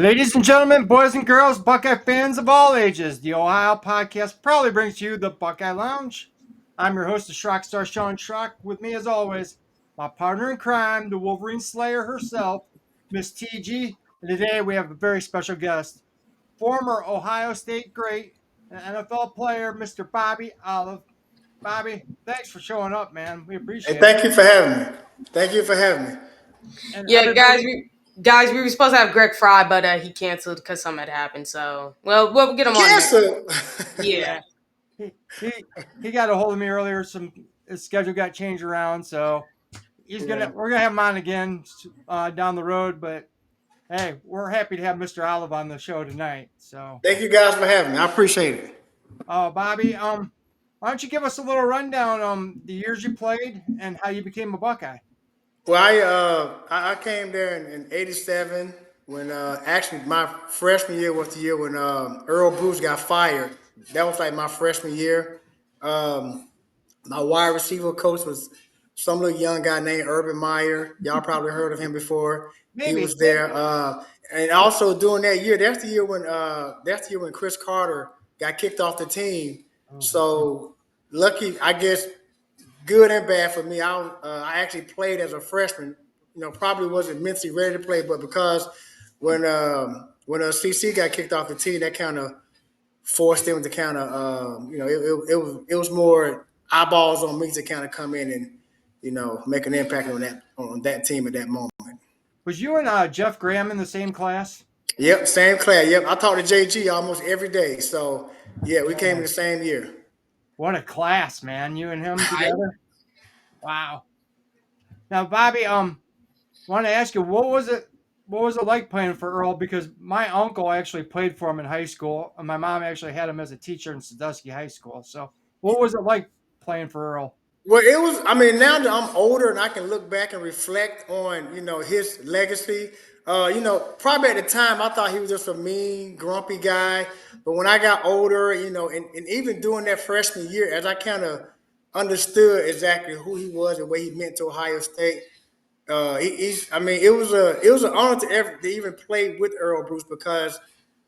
Ladies and gentlemen, boys and girls, Buckeye fans of all ages, the Ohio podcast proudly brings to you the Buckeye Lounge. I'm your host, the Schrock Star Sean Schrock. With me, as always, my partner in crime, the Wolverine Slayer herself, Miss TG. And today we have a very special guest, former Ohio State great and NFL player, Mr. Bobby Olive. Bobby, thanks for showing up, man. We Hey, appreciate it. thank you for having me. Thank you for having me. And Yeah, guys, everybody, we were supposed to have Greg Fry, but he canceled because something had happened. So, well, we'll get him on next. Cancer. Yeah. yeah, he he he got a hold of me earlier. Some his schedule got changed around, so Yeah. we're gonna have him on again down the road. But hey, we're happy to have Mr. Olive on the show tonight. So, Thank you guys for having me. I appreciate it. Bobby, why don't you give us a little rundown the years you played and how you became a Buckeye? Well, I came there in '87 when actually my freshman year was the year when Earl Bruce got fired. That was like my freshman year. Um, my wide receiver coach was some little young guy named Urban Meyer. Y'all probably heard of him before. He Maybe. was there, and also during that year, that's the year when Chris Carter got kicked off the team. Oh, that's right. So lucky, I guess, good and bad for me. I actually played as a freshman. Probably wasn't mentally ready to play, but because when CC got kicked off the team, that kind of forced them to kind of it was more eyeballs on me to kind of come in and make an impact on that team at that moment. Was you and Jeff Graham in the same class? Yep, same class. Yep, I talk to JG almost every day. So yeah, we came in Man, the same year. what a class, man! You and him I, together. Wow. Now, Bobby, want to ask you what was it like playing for Earl? Because my uncle actually played for him in high school, and my mom actually had him as a teacher in Sandusky High School. So, what was it like playing for Earl? Well, it was. I mean, now that I'm older and I can look back and reflect on his legacy. Probably at the time I thought he was just a mean, grumpy guy. But when I got older, and even during that freshman year, as I kind of understood exactly who he was and what he meant to Ohio State, I mean, it was an honor to even play with Earl Bruce because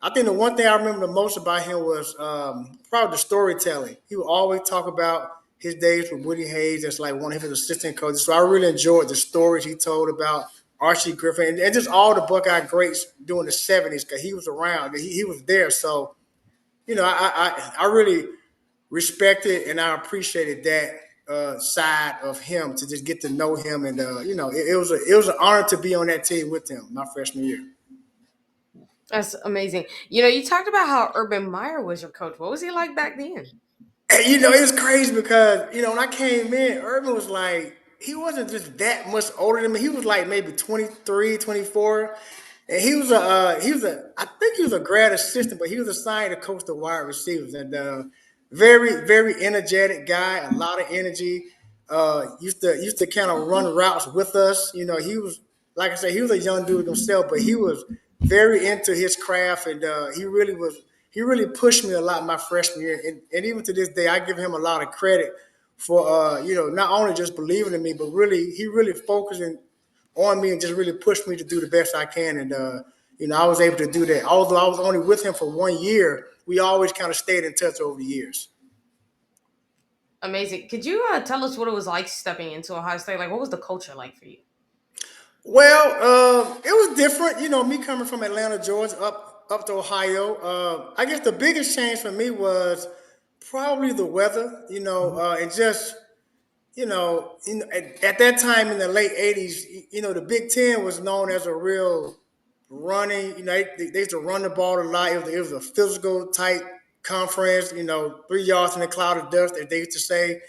I think the one thing I remember the most about him was probably the storytelling. He would always talk about his days with Woody Hayes as like one of his assistant coaches. So I really enjoyed the stories he told about Archie Griffin and just all the Buckeye greats during the '70s because he was around. He was there. So I really respected and I appreciated that side of him to just get to know him, and it was an honor to be on that team with him my freshman year. That's amazing. You talked about how Urban Meyer was your coach. What was he like back then? And, it was crazy because when I came in, Urban was like he wasn't just that much older than me. He was like maybe 23, 24. And he was a I think he was a grad assistant, but he was assigned to coach the wide receivers and very very energetic guy, a lot of energy. Used to kind of run routes with us. He was like I said, he was a young dude himself, but he was very into his craft, and he really pushed me a lot my freshman year, and even to this day, I give him a lot of credit for not only just believing in me, but he really focusing on me and just really pushed me to do the best I can. And I was able to do that. Although I was only with him for 1 year, we always kind of stayed in touch over the years. Amazing. Could you tell us what it was like stepping into Ohio State? Like, what was the culture like for you? Well, it was different. Me coming from Atlanta, Georgia, up to Ohio. I guess the biggest change for me was probably the weather. And just at that time in the late '80s, the Big Ten was known as a real running. They used to run the ball a lot. It was a physical type conference. 3 yards in a cloud of dust, as they used to say.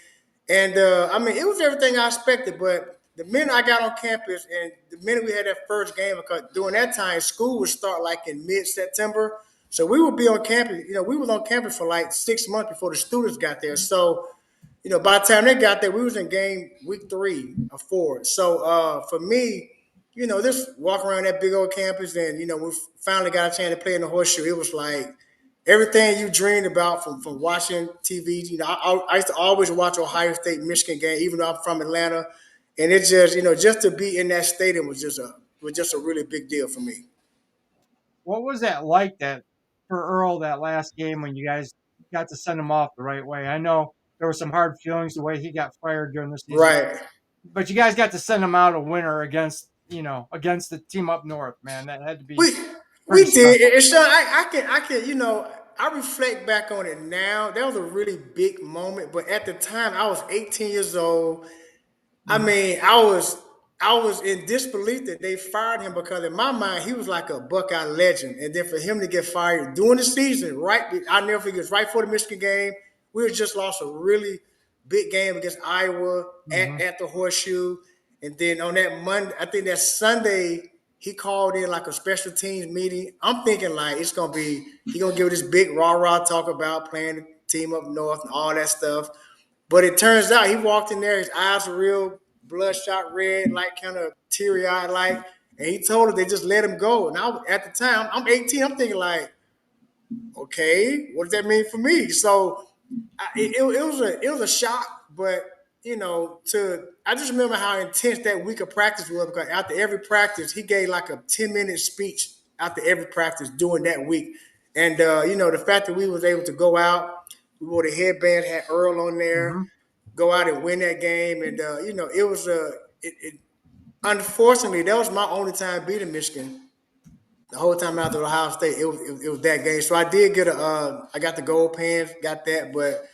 And I mean, it was everything I expected. But the minute I got on campus and the minute we had that first game, because during that time school would start like in mid-September, so we would be on campus. We was on campus for like 6 months before the students got there. So by the time they got there, we was in game week 3 or 4. So for me, just walk around that big old campus, and we finally got a chance to play in the horseshoe. It was like everything you dreamed about from watching TV. I used to always watch Ohio State Michigan game, even though I'm from Atlanta, and it just just to be in that stadium was just a really big deal for me. what was that like that for Earl that last game when you guys got to send him off the right way? I know there were some hard feelings the way he got fired during the season, Right. but you guys got to send him out a winner against against the team up north. Man, that had to be We pretty we did, special. and Sean, I can I reflect back on it now. That was a really big moment, but at the time I was 18 years old. I Hmm. mean, I was in disbelief that they fired him because in my mind he was like a Buckeye legend, and then for him to get fired during the season, right? I never forget, it was right before the Michigan game. We had just lost a really big game against Iowa Hmm. at the Horseshoe, and then on that Monday, I think that Sunday, he called in like a special teams meeting. I'm thinking like it's gonna be he gonna give this big rah rah talk about playing the team up north and all that stuff. But it turns out he walked in there, his eyes were real bloodshot red, like kind of teary eyed, like, and he told her they just let him go. And at the time, I'm 18, I'm thinking like, okay, what does that mean for me? So it was a shock, but I just remember how intense that week of practice was because after every practice, he gave like a 10-minute speech after every practice during that week. And the fact that we was able to go out, we wore the headband, had Earl on there, Hmm. go out and win that game, and it was unfortunately that was my only time beating Michigan. The whole time after Ohio State, it was that game. So I did get I got the gold pants, got that, but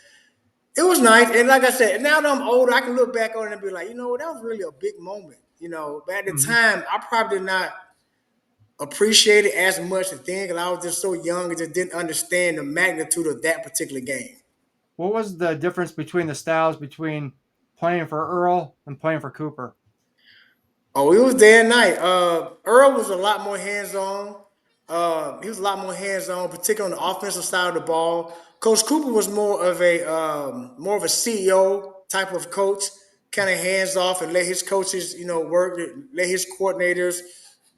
it was nice. And like I said, now that I'm older, I can look back on it and be like, that was really a big moment. But at the Hmm. time, I probably did not appreciate it as much as then because I was just so young and just didn't understand the magnitude of that particular game. What was the difference between the styles between playing for Earl and playing for Cooper? Oh, it was day and night. Earl was a lot more hands on. He was a lot more hands on, particularly on the offensive side of the ball. Coach Cooper was more of a CEO type of coach, kind of hands off and let his coaches, work, let his coordinators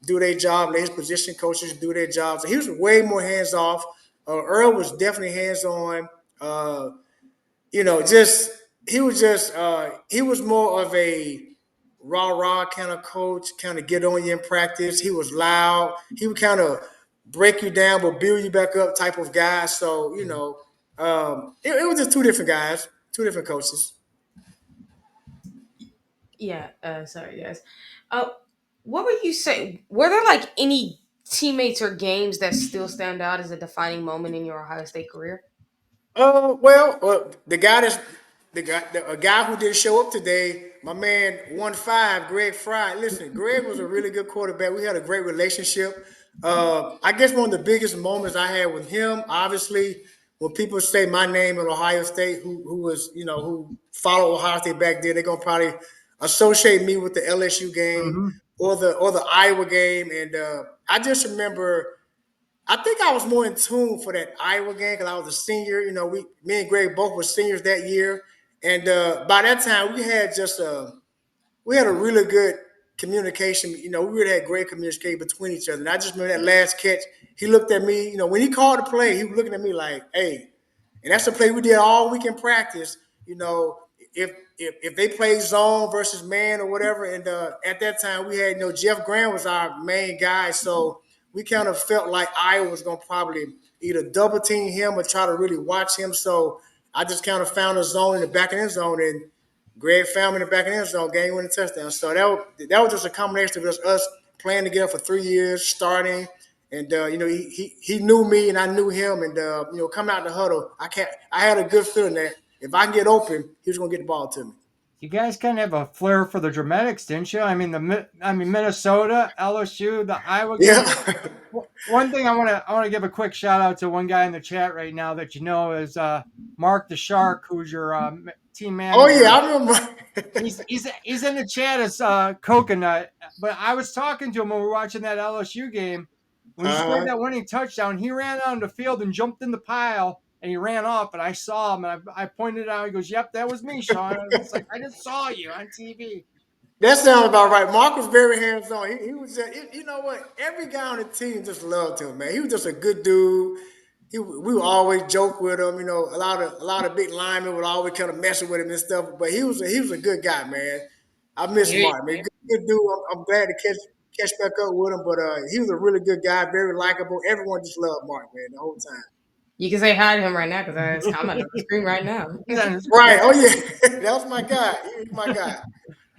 do their job, let his position coaches do their job. So he was way more hands off. Earl was definitely hands on. Uh, just he was more of a rah rah kind of coach, kind of get on you in practice. He was loud. He would kind of break you down but build you back up type of guy. So it was just two different guys, two different coaches. Yeah. Sorry, guys. Uh, what would you say? Were there like any teammates or games that still stand out as a defining moment in your Ohio State career? The guy that's a guy who didn't show up today, my man 1-5, Greg Fry. Listen, Greg was a really good quarterback. We had a great relationship. I guess one of the biggest moments I had with him, obviously, when people say my name in Ohio State, who was who followed Ohio State back then, they're gonna probably associate me with the LSU game Hmm. or the Iowa game, and I just remember. I think I was more in tune for that Iowa game because I was a senior. Me and Greg both were seniors that year, and by that time we had a really good communication. We really had great communication between each other. And I just remember that last catch. He looked at me. When he called the play, he was looking at me like, "Hey," and that's the play we did all week in practice. You know, if they play zone versus man or whatever, and at that time we had Jeff Graham was our main guy, so we kind of felt like Iowa was gonna probably either double team him or try to really watch him. So I just kind of found a zone in the back of the end zone, and Greg found me in the back of the end zone, game winning touchdown. So that was just a combination of just us playing together for 3 years, starting. And he knew me and I knew him, and coming out the huddle, I had a good feeling that if I can get open, he was gonna get the ball to me. You guys kind of have a flair for the dramatics, didn't you? I mean Minnesota, LSU, the Iowa game. Yeah. One thing I want to give a quick shout out to one guy in the chat right now that you know is Mark the Shark, who's your team Oh yeah, manager. I remember. He's in the chat as Coconut, but I was talking to him when we were watching that LSU game. When he scored Uh-huh. that winning touchdown, he ran on the field and jumped in the pile and he ran off. And I saw him and I pointed out. He goes, "Yep, that was me, Sean." I was just like, "I just saw you on TV." That sounds about right. Mark was very hands on. He was just, you know what? Every guy on the team just loved him, man. He was just a good dude. We would always joke with him. A lot of big linemen would always kind of messing with him and stuff. But he was a good guy, man. I miss Here, Mark, man. Good dude. I'm glad to catch back up with him. But he was a really good guy, very likable. Everyone just loved Mark, man, the whole time. You can say hi to him right now because I was comment on the screen right now. Right. Oh yeah, that was my guy. He was my guy.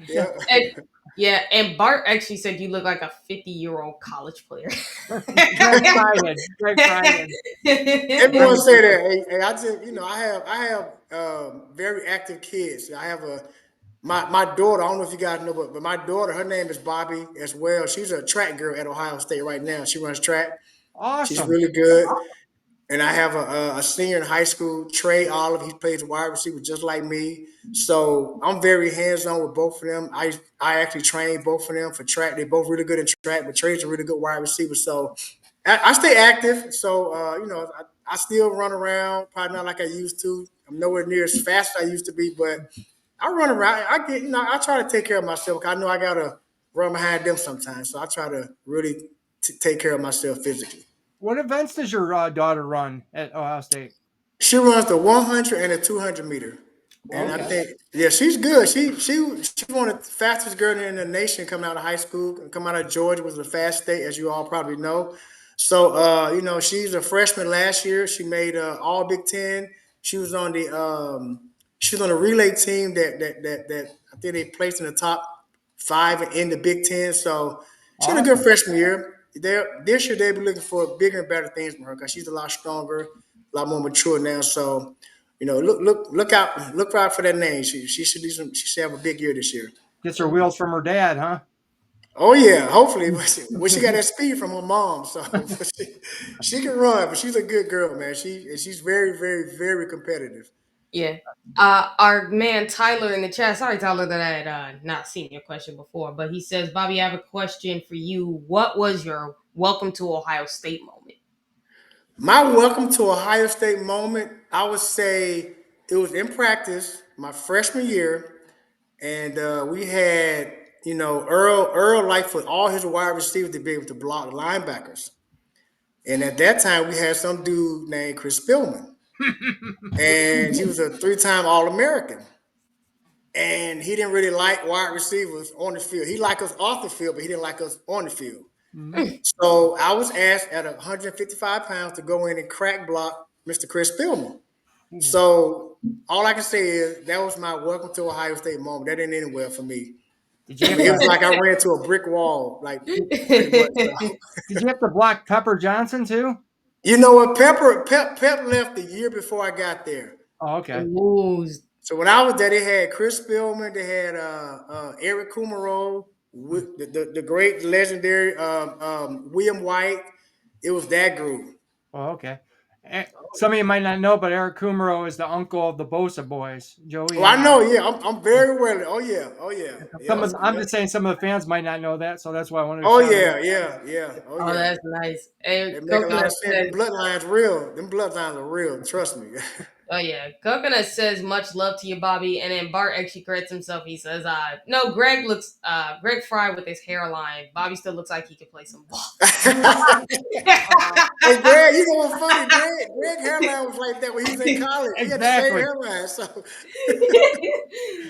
Yeah. And, yeah, and Bart actually said you look like a 50-year-old college player. Greg Friday. Greg Friday. Everyone say that. Hey, I just, I have very active kids. I have my daughter. I don't know if you guys know, but my daughter, her name is Bobby as well. She's a track girl at Ohio State right now. She runs track. She's Awesome. really good. And I have a senior in high school, Trey Olive. He plays wide receiver just like me. So I'm very hands on with both of them. I actually train both of them for track. They're both really good in track, but Trey's a really good wide receiver. So I stay active. So I still run around, probably not like I used to. I'm nowhere near as fast as I used to be, but I run around. I try to take care of myself. I know I gotta run behind them sometimes. So I try to really take care of myself physically. What events does your daughter run at Ohio State? She runs the 100 and the 200 meter, and I Okay. Okay. think yeah, she's good. She's one of the fastest girls in the nation coming out of high school. Come out of Georgia was a fast state, as you all probably know. So she's a freshman last year. She made all Big Ten. She was on the relay team that I think they placed in the top five in the Big Ten. So she had a good Awesome. freshman year. This year they'll be looking for bigger and better things from her because she's a lot stronger, a lot more mature now. So, look out for that name. She should do some. She should have a big year this year. Gets her wheels from her dad, huh? Oh yeah, hopefully. Well, she got that speed from her mom, so she can run. But she's a good girl, man. She's very, very, very competitive. Yeah. Our man Tyler in the chat. Sorry, Tyler, that I had not seen your question before, but he says, Bobby, I have a question for you. What was your welcome to Ohio State moment? My welcome to Ohio State moment, I would say it was in practice my freshman year, and we had Earl like for all his wide receivers to be able to block linebackers, and at that time we had some dude named Chris Spillman, and he was a three-time All American, and he didn't really like wide receivers on the field. He liked us off the field, but he didn't like us on the field. Mhm. So I was asked at 155 pounds to go in and crack block Mr. Chris Spillman. So all I can say is that was my welcome to Ohio State moment. That didn't end well for me. Did you I have mean, it to? was like I ran to a brick wall, like pretty much. So. Did you have to block Pepper Johnson too? You know what? Pep left the year before I got there. Oh, okay. Ooh, So when I was there, they had Chris Spillman, they had Eric Kumaro, the great legendary William White. It was that group. Oh, okay. Some of you might not know, but Eric Kumaro is the uncle of the Bosa boys, Joey Oh, I and know. Yeah, I'm very well. Oh yeah. Oh yeah. some Yep. of. I'm Yep. just saying some of the fans might not know that, so that's why I wanted to Oh shout it yeah. out. Yeah. Yeah. Oh oh, yeah. that's nice. Hey, It make a lot Coconut of sense. says, Them bloodlines real. Them bloodlines are real. Trust me. oh yeah, Coconut says much love to you, Bobby. And then Bart actually corrects himself. He says, no, Greg Fry with his hairline. Bobby still looks like he could play some ball. Hey Greg, you know what's funny? Greg hairline was like that when he was in college. He had the same Exactly. hairline, so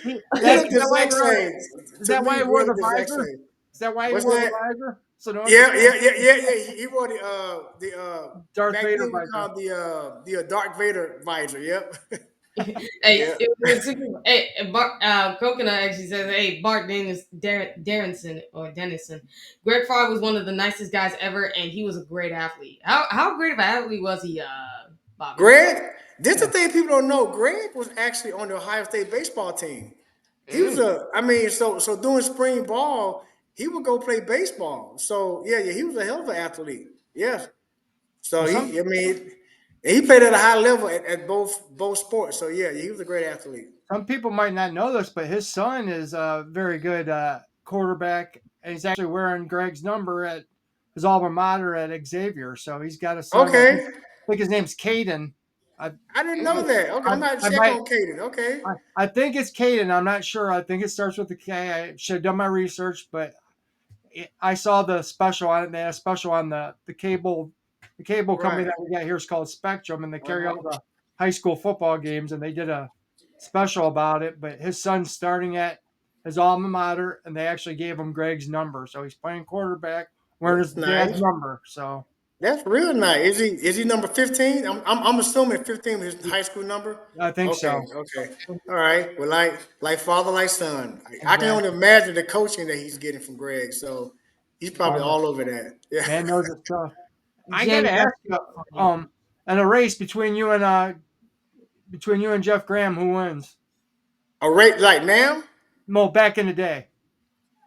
He, he that, looked is the that why he exact wore? same. Is To that why me, he Greg wore looked the the exact visor? same. Is that why he What's wore the that? visor? So no one could Yeah, see yeah, him? yeah, yeah, yeah. He wore the Darth back Vader then we visor. called the Dark Vader visor. Yep. Hey, Yeah. it was super. Hey, Bart, Coconut actually says, "Hey, Bart Dennison or Dennison, Greg Fry was one of the nicest guys ever, and he was a great athlete. How great of an athlete was he, Bobby?" Greg, this is the Yeah. thing people don't know. Greg was actually on the Ohio State baseball team. He was Mm. I mean, so doing spring ball, he would go play baseball. So yeah, he was a hell of an athlete. Yes. So Well, some I mean, he played at a high level at both sports. So yeah, he was a great athlete. some people might not know this, but his son is a very good quarterback, and he's actually wearing Greg's number at his alma mater at Xavier. So he's got a son. Okay, I think his name's Caden. I, I didn't know that. Okay, I, I'm not I check might. on Caden. Okay, I think it's Caden. I'm not sure. I think it starts with the K. I should have done my research, but I saw the special on it. They had a special on the cable company right. that we got here is called Spectrum, and they Uh carry huh. all the high school football games, and they did a special about it. But his son's starting at his alma mater, and they actually gave him Greg's number. So he's playing quarterback, wearing his That's dad's nice. number. So That's real nice. Is he number 15? I'm assuming 15 was his high school number. I think Okay, so. okay. All right. Well, like father, like son. I can only Exactly. imagine the coaching that he's getting from Greg. So he's probably Oh, all over that. Yeah. man knows his stuff. I Jen, gotta that's ask you, so funny. in a race between you and Jeff Graham, who wins? A rate like now? Well, back in the day.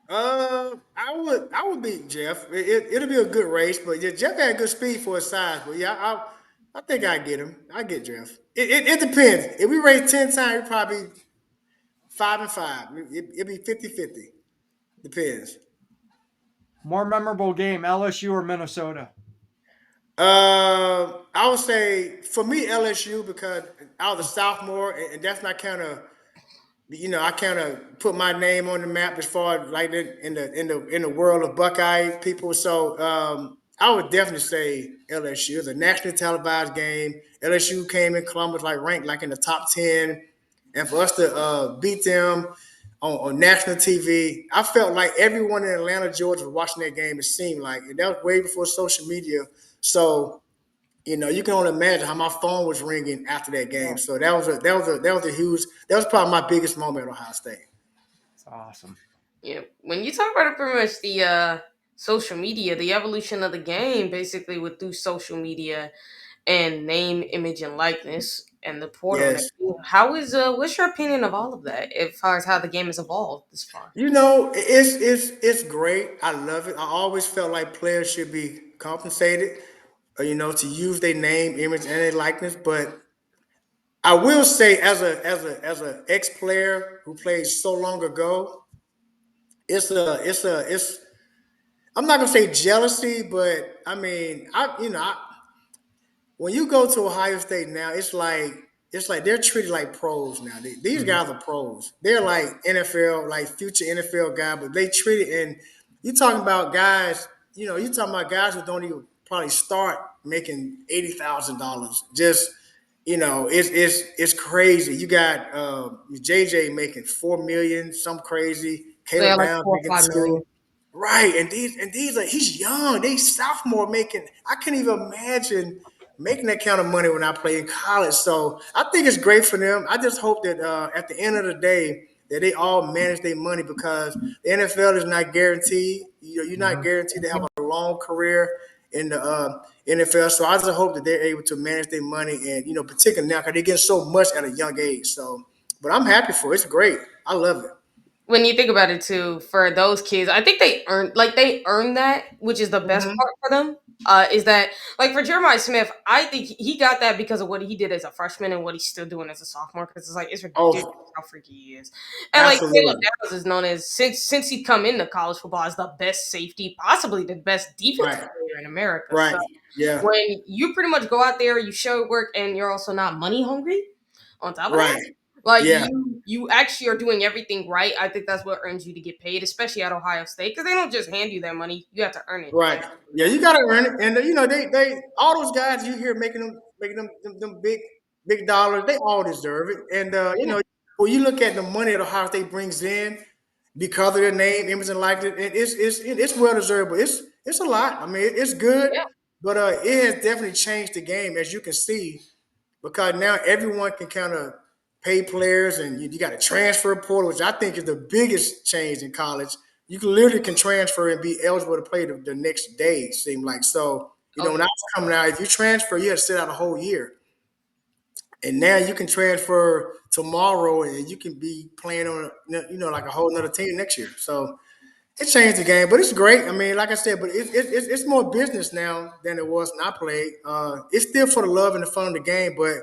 I would beat Jeff. It'll be a good race, but yeah, Jeff had good speed for his size. But yeah, I think I get him. I get Jeff. It depends. If we race 10 times, probably 5-5. It'd be 50-50. Depends. More memorable game, LSU or Minnesota? I would say for me LSU because I was a sophomore, and that's not kind of I kind of put my name on the map as far as like in the world of Buckeye people. So I would definitely say LSU. It was a nationally televised game. LSU came in Columbus like ranked like in the top 10, and for us to beat them on national TV, I felt like everyone in Atlanta, Georgia, was watching that game. It seemed like, and that was way before social media. So you can only imagine how my phone was ringing after that game. So that was a huge. That was probably my biggest moment at Ohio State. It's awesome. Yeah, when you talk about it, pretty much the social media, the evolution of the game, basically with through social media and name, image, and likeness, and the portal and Yes, everything. How is what's your opinion of all of that, as far as how the game has evolved this far? it's great. I love it. I always felt like players should be compensated, to use their name, image, and their likeness. But I will say, as a ex player who played so long ago, it's. I'm not gonna say jealousy, but I mean, when you go to Ohio State now, it's like they're treated like pros now. These Mhm. guys are pros. They're like NFL, like future NFL guy, but they treat it. And you talking about guys, you talking about guys who don't even probably start making $80,000. Just it's crazy. You got JJ making 4 million, some crazy. So yeah, Caleb like Brown four or making five two. million. Right, and these are he's young. They sophomore making. I can't even imagine making that kind of money when I play in college. So I think it's great for them. I just hope that at the end of the day that they all manage their money because the NFL is not guaranteed. You're not Mhm. guaranteed to have a long career in the NFL. So I just hope that they're able to manage their money and particularly now because they get so much at a young age. So, but I'm happy for it. It's great. I love it. When you think about it too, for those kids, I think they earned that, which is the best Hmm. part for them. Is that like for Jeremiah Smith? I think he got that because of what he did as a freshman and what he's still doing as a sophomore. Because it's like it's ridiculous Oh, how freaky he is, and like Caleb absolutely. Downs is known as since he come into college football as the best safety, possibly the best defensive Right. player in America. So Right. Yeah. when you pretty much go out there, you show your work, and you're also not money hungry. On top of that, Right. like Yeah. you actually are doing everything right. I think that's what earns you to get paid, especially at Ohio State, because they don't just hand you that money. You have to earn it. Right. Yeah. You gotta earn it, and they all those guys you hear making them big dollars. They all deserve it, and Yeah. when you look at the money that Ohio State brings in because of their name, image, and like it's well deserved. But it's a lot. I mean, it's good, Yeah. but it has definitely changed the game as you can see because now everyone can kind of pay players, and you got a transfer portal, which I think is the biggest change in college. You can literally can transfer and be eligible to play the next day. It seemed like so. Oh When yeah. I was coming out, if you transfer, you had to sit out a whole year, and now you can transfer tomorrow, and you can be playing on like a whole another team next year. So it changed the game, but it's great. I mean, like I said, but it's more business now than it was when I played. It's still for the love and the fun of the game, but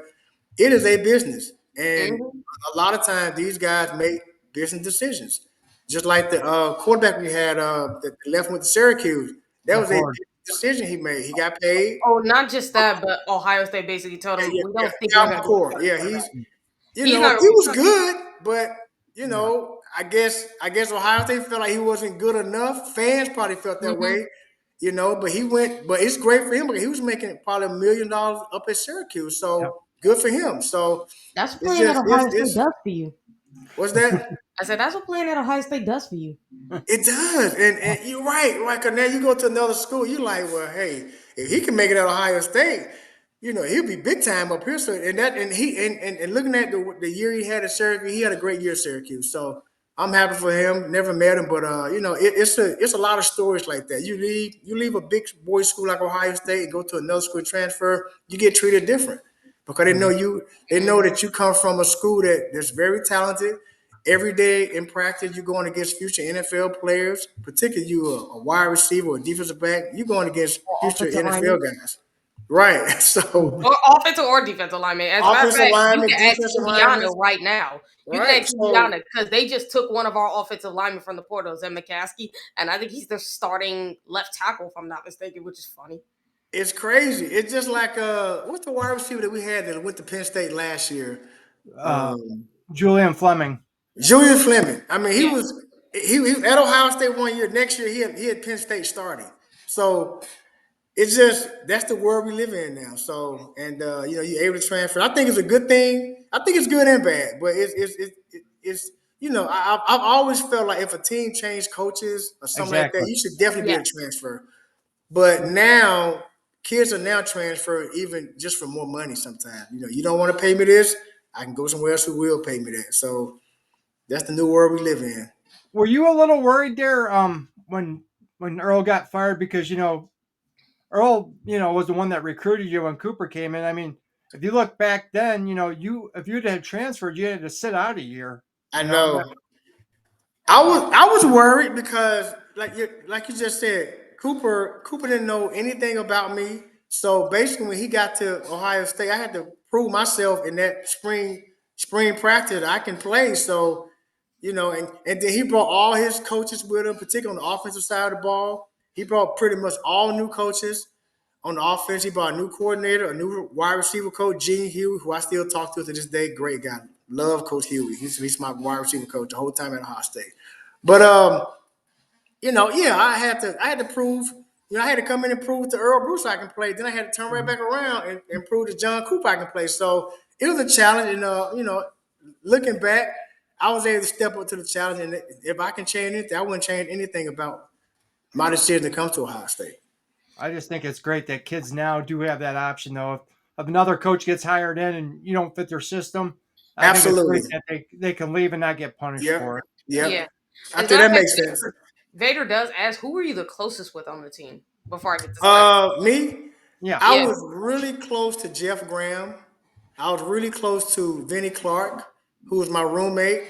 it is a business, and Hmm. a lot of times these guys make business decisions. Just like the quarterback we had that left with Syracuse, that was a McCord. business decision he made. He got paid. Oh, not just that, but Ohio State basically told Yeah, him, yeah, "We yeah. don't think you're Cal going to be a McCord. starting Yeah, quarterback." He's not he going to be was starting. good, but Yeah. I guess Ohio State felt like he wasn't good enough. Fans probably felt that Hmm. way, but he went. But it's great for him because he was making probably $1 million up at Syracuse. Yep. So good for him. So That's it's playing at just Ohio State does for you. What's that? I said that's what playing at Ohio State does for you. It does, and you're right. Right, cause now you go to another school, you like, well, hey, if he can make it at Ohio State, he'll be big time up here. So and looking at the year he had at Syracuse, he had a great year at Syracuse. So I'm happy for him. Never met him, but it's a lot of stories like that. You leave a big boy school like Ohio State and go to another school transfer, you get treated different because they know Mhm. that you come from a school that's very talented. Every day in practice, you're going against future NFL players, particularly you a wide receiver or a defensive back. You're going against Or future offensive NFL lineman. guys, right? So Or offensive or defensive lineman. As a matter of offensive fact, you linemen, can ask defensive linemen, Indiana right now. You can right? ask So Indiana because they just took one of our offensive linemen from the portals, and McCaskey, and I think he's their starting left tackle, if I'm not mistaken, which is funny. it's crazy. It's just like what's the wide receiver that we had that went to Penn State last year? uh, Um, Julian Fleming. Julian Fleming. I mean, Yeah, he at Ohio State 1 year. Next year, he had Penn State starting. So it's just that's the world we live in now. So and you're able to transfer. I think it's a good thing. I think it's good and bad, but it's I've always felt like if a team changed coaches or something like that, Exactly. you should definitely be able yes. to transfer. But now kids are now transferring even just for more money. Sometimes you don't want to pay me this, I can go somewhere else who will pay me that. So that's the new world we live in. Were you a little worried there when Earl got fired because Earl was the one that recruited you when Cooper came in. I mean, if you look back then, you if you'd have transferred, you had to sit out a year. I That, know. I was worried because like you just said, Cooper didn't know anything about me. So basically, when he got to Ohio State, I had to prove myself in that spring practice that I can play. So and then he brought all his coaches with him, particularly on the offensive side of the ball. He brought pretty much all new coaches on the offense. He brought a new coordinator, a new wide receiver coach, Gene Huey, who I still talk to this day. Great guy. Love Coach Huey. He's my wide receiver coach the whole time at Ohio State. But yeah, I had to prove, I had to come in and prove to Earl Bruce I can play. Then I had to turn right back around and prove to John Cooper I can play. So it was a challenge, and looking back, I was able to step up to the challenge. And if I can change anything, I wouldn't change anything about my decision to come to Ohio State. I just think it's great that kids now do have that option, though. If another coach gets hired in and you don't fit their system, I think it's great Absolutely. that they can leave and not get punished for Yep. it. Yeah. Yep. I As a think matter of that fact, makes sense. Vader does ask, who were you the closest with on the team before I get this last? Me, Yeah. I Yeah. was really close to Jeff Graham. I was really close to Vinnie Clark, who was my roommate.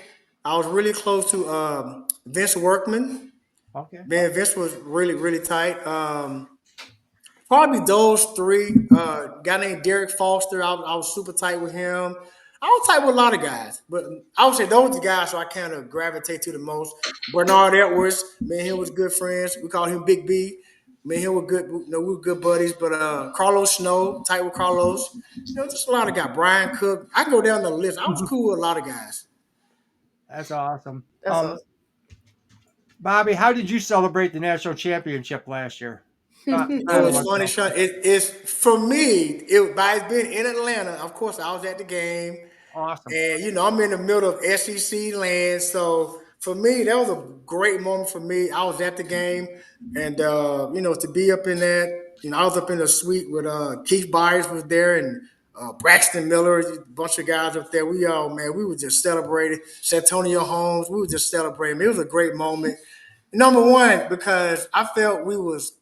I was really close to Vince Workman. Okay. Man, Vince was really, really tight. Probably those three. Guy named Derek Foster. I was super tight with him. I was tight with a lot of guys, but I would say those are the guys who I kind of gravitate to the most. Bernard Edwards, me and him was good friends. We called him Big B. Me and him were good. We were good buddies. But Carlos Snow, tight with Carlos. Just a lot of guys. Brian Cook. I can go down the list. I was cool with a lot of guys. That's awesome. That's awesome. Bobby, how did you celebrate the national championship last year? Kind of It's was funny, though. Sean. It's for me. By being in Atlanta, of course, I was at the game. Awesome. And I'm in the middle of SEC land, so for me, that was a great moment for me. I was at the game, and to be up in that, I was up in the suite with Keith Byers was there and Braxton Miller, a bunch of guys up there. We all, man, we were just celebrating. Santonio Holmes, we were just celebrating. It was a great moment. Number one, because I felt we was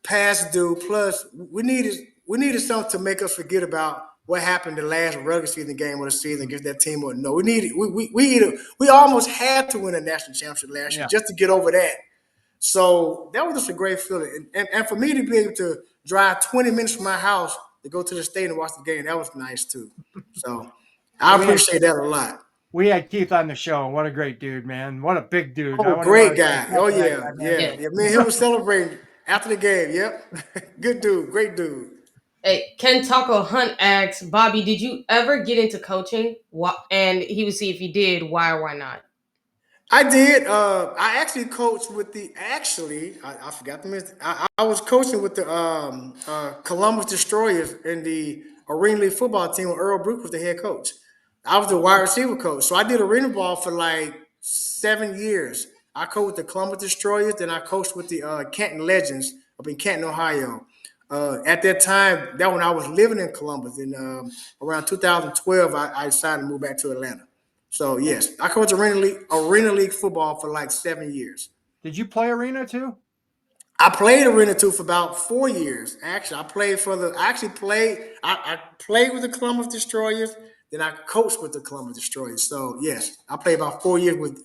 past due. Plus, we needed something to make us forget about what happened the last regular season game of the season against that team. Or no, we almost had to win a national championship last year Yeah. just to get over that. So that was just a great feeling, and for me to be able to drive 20 minutes from my house to go to the stadium and watch the game, that was nice too. So I We had appreciate that a lot. we had Keith on the show. What a great dude, man. What a big dude. I Oh, wouldn't want great to trade guy. that Oh for that yeah, guy, man. yeah, Yeah. yeah. Me and him was celebrating after the game. Yep, good dude, great dude. Hey, Ken Taco Hunt asks, Bobby, did you ever get into coaching? And he would see if you did, why or why not? I did. I actually coached with the. Actually, I forgot to mention. I was coaching with the Columbus Destroyers in the Arena League football team when Earl Brook was the head coach. I was the wide receiver coach. So I did arena ball for like 7 years. I coached with the Columbus Destroyers, then I coached with the Canton Legends up in Canton, Ohio. At that time, that when I was living in Columbus, in around 2012, I decided to move back to Atlanta. So yes, I coached arena league football for like 7 years. Did you play arena too? I played arena two for about 4 years. Actually, I actually played. I played with the Columbus Destroyers. Then I coached with the Columbus Destroyers. So yes, I played about 4 years with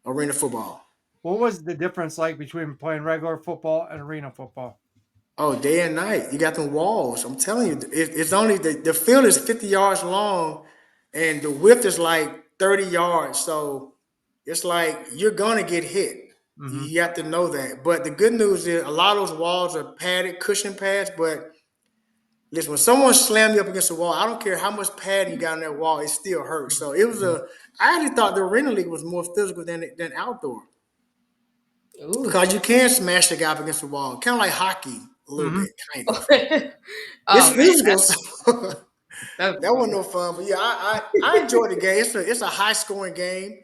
arena football. What was the difference like between playing regular football and arena football? Oh, day and night. You got them walls. I'm telling you, it's only the field is 50 yards long, and the width is like 30 yards. So it's like you're gonna get hit. Hmm. You have to know that. But the good news is a lot of those walls are padded, cushion pads, but listen, when someone slammed me up against the wall, I don't care how much padding you got on that wall, it still hurts. So it was a. I actually thought the arena league was more physical than outdoor Ooh. because you can smash the guy up against the wall, kind of like hockey a little Hmm. bit, kind of. It's Oh man, physical, so that's that wasn't brutal. no fun. But yeah, I enjoyed the game. It's a high scoring game.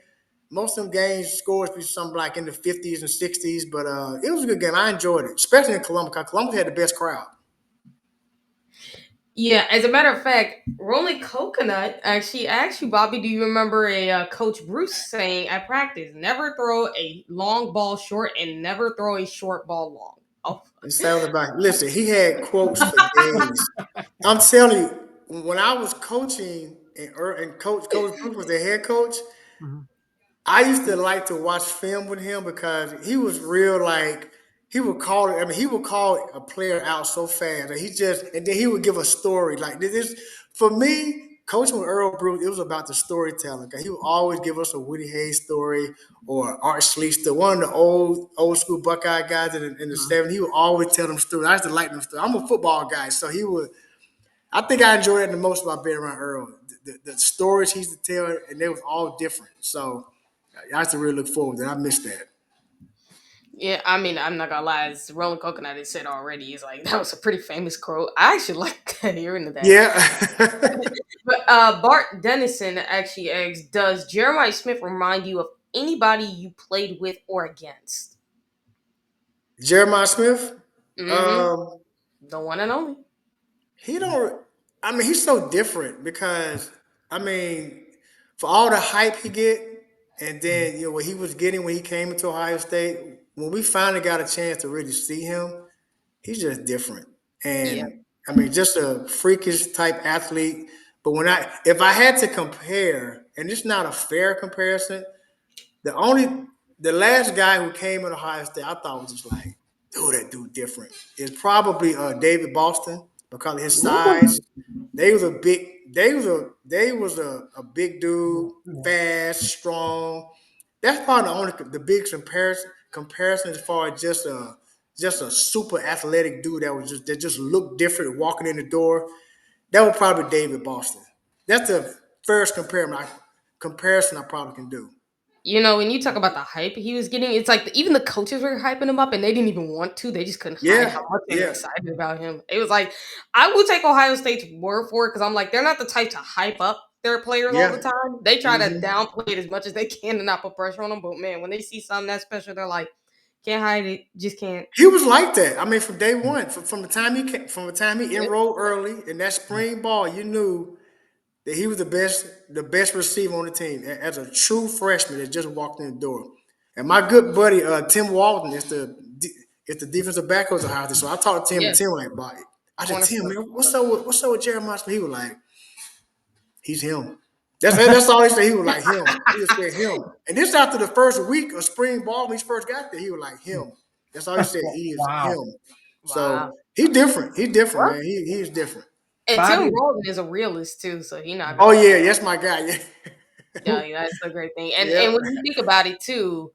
Most of them games scores be something like in the 50s and 60s, but it was a good game. I enjoyed it, especially in Columbus because Columbus had the best crowd. Yeah, as a matter of fact, Rolling Coconut actually, Bobby, do you remember a Coach Bruce saying at practice, never throw a long ball short and never throw a short ball long. Oh, It sounds about. Listen, he had quotes for days. I'm telling you, when I was coaching and Coach Bruce was the head coach, Hmm. I used to like to watch film with him because he was real. Like he would call it. I mean, he would call a player out so fast, and and then he would give a story. Like this, for me. Coaching with Earl Bruce, it was about the storytelling. 'Cause he would always give us a Woody Hayes story or Art Schlichter, one of the old school Buckeye guys in the Hmm. '70s. He would always tell them stories. I used to like them stories. I'm a football guy, so he would. I think I enjoyed it the most about being around Earl. The stories he used to tell, and they was all different. So I used to really look forward to it. I missed that. yeah. I mean, I'm not gonna lie. It's Rolling Coconut. It said already. Is like that was a pretty famous quote. I actually like to hear into that. Yeah. But Bart Dennison actually asks, does Jeremiah Smith remind you of anybody you played with or against? Jeremiah Smith. Mm-hmm. Um, The one and only. he don't. I mean, he's so different because I mean, for all the hype he get, and then what he was getting when he came into Ohio State. When we finally got a chance to really see him, he's just different. Yeah. And I mean, just a freakish type athlete. But if I had to compare, and it's not a fair comparison, the only, the last guy who came in Ohio State, I thought was just like, dude, that dude different. Is probably David Boston because of his size. Ooh. They was a big dude, fast, strong. That's probably the big comparison as far as just a super athletic dude that just looked different walking in the door. That was probably David Boston. That's the first comparison I probably can do. You know, when you talk about the hype he was getting, it's like even the coaches were hyping him up and they didn't even want to. They just couldn't hide how Yeah, much they were yeah, excited about him. It was like, I will take Ohio State's word for it because I'm like, they're not the type to hype up their players all the yeah. time. They try to Hmm. downplay it as much as they can and not put pressure on them. But man, when they see something that special, they're like, can't hide it, just can't. He was like that. I mean, from day one, from the time from the time he Yeah. enrolled early in that spring ball, you knew that he was the best receiver on the team as a true freshman that just walked in the door. And my good buddy Tim Walton is the defensive back coach of Ohio State. So I talked to Tim and Yeah. Tim like about it. I said, Tim, Cornerstone. man, what's up with Jeremiah Smith? He was like, he's him. That's all he said. He was like him. He just said him. And this after the first week of spring ball when he first got there, he was like him. That's all he said. He is Wow. him. Wow. So he's different. He's different, Well, man. He is different. and Tim Bobby, Walton is a realist too, so he not Oh gonna lie. yeah, that's my guy. Yeah. Yeah, that's the great thing. And Yeah. when you think about it too,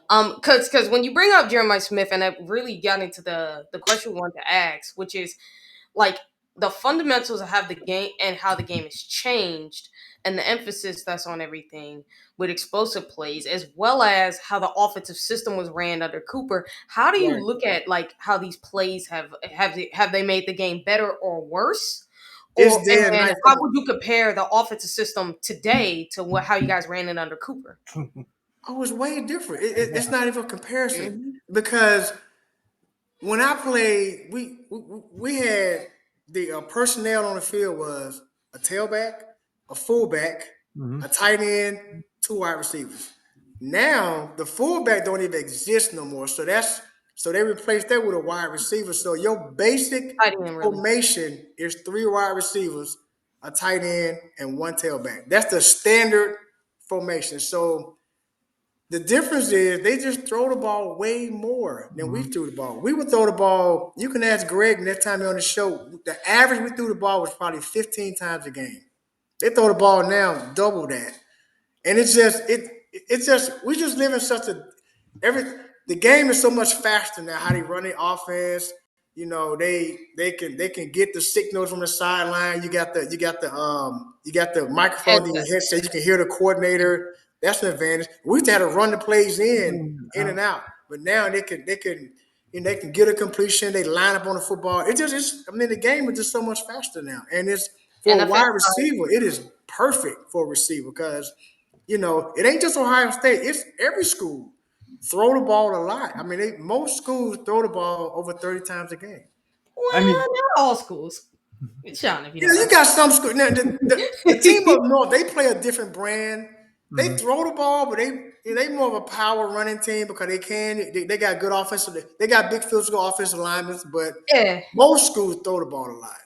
because when you bring up Jeremiah Smith, and I really got into the question we wanted to ask, which is like the fundamentals of how the game and how the game has changed, and the emphasis that's on everything with explosive plays, as well as how the offensive system was ran under Cooper. How do you Right. look at like how these plays have they made the game better or worse? It's Or day and and night how from would you compare the offensive system today to how you guys ran it under Cooper? oh, it's way different. It's not even a comparison Mhm. because when I played, we had the personnel on the field was a tailback, a fullback, Mhm. a tight end, two wide receivers. Now the fullback don't even exist no more. So they replaced that with a wide receiver. So your basic Tight end, really. formation is three wide receivers, a tight end, and one tailback. That's the standard formation. So the difference is they just throw the ball way more than we Mhm. threw the ball. We would throw the ball. You can ask Greg next time you're on the show. The average we threw the ball was probably 15 times a game. They throw the ball now double that, and it's just we just live in such a every the game is so much faster now. How they run the offense, you know, they can get the signals from the sideline. You got the microphone in your Headsets. headset. You can hear the coordinator. That's an advantage. We used to have to run the plays in and out, but now they can get a completion. They line up on the football. I mean the game is just so much faster now, and it's for a NFL wide style. receiver. It is perfect for a receiver because it ain't just Ohio State. It's every school throw the ball a lot. I mean, most schools throw the ball over 30 times a game. I Well, mean, not all schools. Sean, if you You don't know, you mind. got some school. Now, the team up north, they play a different brand. They mhm. throw the ball, but they more of a power running team because they got good offensive. They got big physical offensive linemen, but Yeah. most schools throw the ball a lot.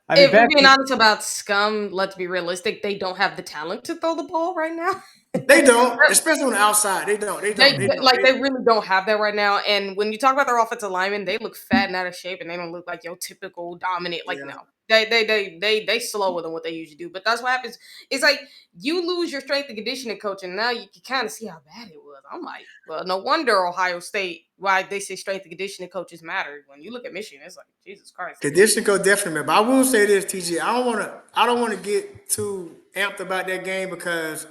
I mean, If we're back being in, honest about scum, let's be realistic. They don't have the talent to throw the ball right now. They don't, especially on the outside. They don't. They don't. They don't. Like they really don't have that right now. And when you talk about their offensive linemen, they look fat and out of shape, and they don't look like your typical dominant. Like no, Yeah. they slower than what they usually do. But that's what happens. It's like you lose your strength and conditioning coach, and now you can kind of see how bad it was. I'm like, well, no wonder Ohio State why they say strength and conditioning coaches matter. When you look at Michigan, it's like Jesus Christ. Condition go definitely, man. But I will say this, TG. I don't want to get too amped about that game because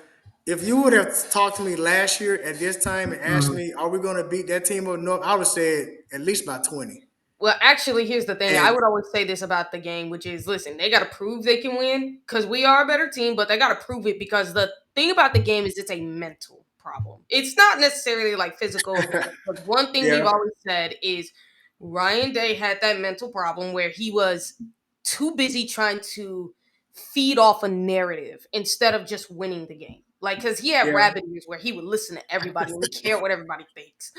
if you would have talked to me last year at this time and asked mhm. me, "Are we going to beat that team or no?" I would have said at least by 20. Well, actually, here's the thing. I And would always say this about the game, which is listen, they got to prove they can win because we are a better team, but they got to prove it because the thing about the game is it's a mental problem. It's not necessarily like physical. But one thing we've yeah, always said is Ryan Day had that mental problem where he was too busy trying to feed off a narrative instead of just winning the game. Like, because he had yeah, rabbit ears where he would listen to everybody and he cared what everybody thinks.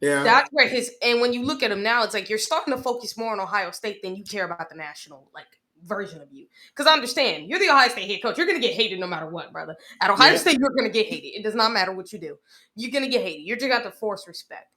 yeah. That's where and when you look at him now, it's like you're starting to focus more on Ohio State than you care about the national like version of you. Because I understand you're the Ohio State head coach. You're gonna get hated no matter what, brother. At Ohio Yeah. State, you're gonna get hated. It does not matter what you do. You're gonna get hated. You're just got to force respect.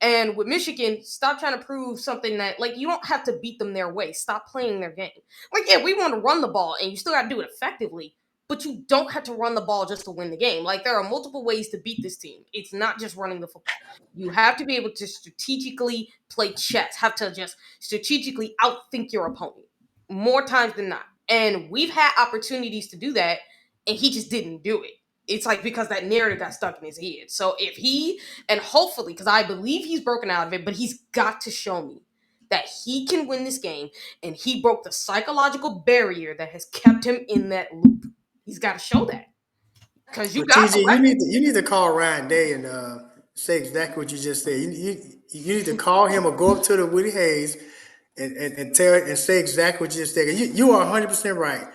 And with Michigan, stop trying to prove something that like you don't have to beat them their way. Stop playing their game. Like, yeah, we want to run the ball and you still gotta do it effectively, but you don't have to run the ball just to win the game. Like there are multiple ways to beat this team. It's not just running the football. You have to be able to strategically play chess, have to just strategically outthink your opponent more times than not. And we've had opportunities to do that, and he just didn't do it. It's like because that narrative got stuck in his head. So if he, and hopefully, because I believe he's broken out of it, but he's got to show me that he can win this game, and he broke the psychological barrier that has kept him in that loop. He's got to show that because you But got TG, the weapons. you need to call Ryan Day and say exactly what you just said. You need to call him or go up to the Woody Hayes and tell and say exactly what you just said. You are 100% right.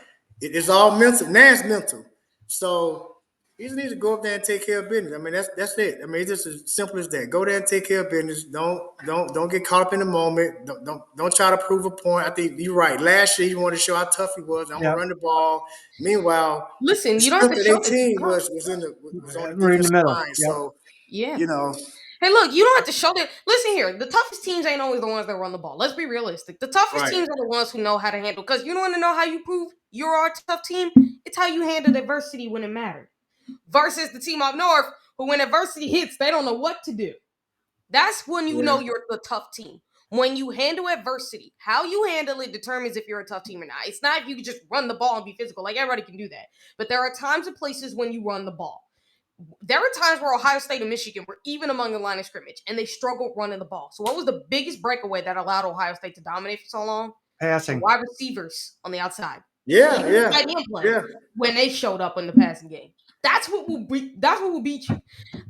It's all mental. Now it's mental. So you just need to go up there and take care of business. I mean that's it. I mean it's just as simple as that. Go there and take care of business. Don't get caught up in the moment. Don't try to prove a point. I think you're right. Last year you wanted to show how tough he was. I'm gonna Yep. run the ball. Meanwhile, the Listen, you don't have strength to of show their this. team was on the We're in the defensive middle. line. Yep. So Yeah. you know, Hey, look, you don't have to show that. Listen here, the toughest teams ain't always the ones that run the ball. Let's be realistic. The toughest right. teams are the ones who know how to handle. Because you want to know how you prove you're a tough team. It's how you handle adversity when it mattered. Versus the team up north, who when adversity hits, they don't know what to do. That's when you Yeah. know you're the tough team. When you handle adversity, how you handle it determines if you're a tough team or not. It's not if you can just run the ball and be physical. Like everybody can do that. But there are times and places when you run the ball. There were times where Ohio State and Michigan were even among the line of scrimmage, and they struggled running the ball. So, what was the biggest breakaway that allowed Ohio State to dominate for so long? The Passing. wide receivers on the outside. Yeah, Even the yeah, tight end play yeah. when they showed up in the passing game. That's what will beat you.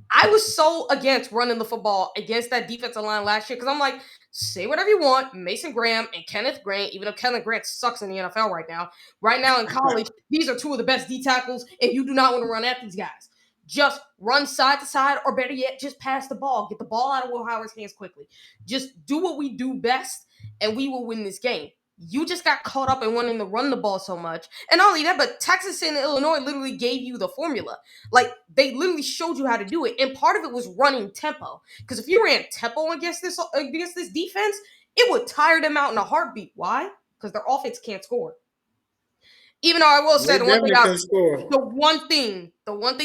I was so against running the football against that defensive line last year because I'm like, say whatever you want, Mason Graham and Kenneth Grant, even though Kenneth Grant sucks in the NFL right now. Right now in college, these are two of the best D tackles, and you do not want to run at these guys. Just run side to side, or better yet, just pass the ball. Get the ball out of Will Howard's hands quickly. Just do what we do best, and we will win this game. You just got caught up in wanting to run the ball so much. And not only that, but Texas and Illinois literally gave you the formula. Like, they literally showed you how to do it. And part of it was running tempo. Because if you ran tempo against this defense, it would tire them out in a heartbeat. Why? Because their offense can't score. Even though I will say They definitely can score. the one thing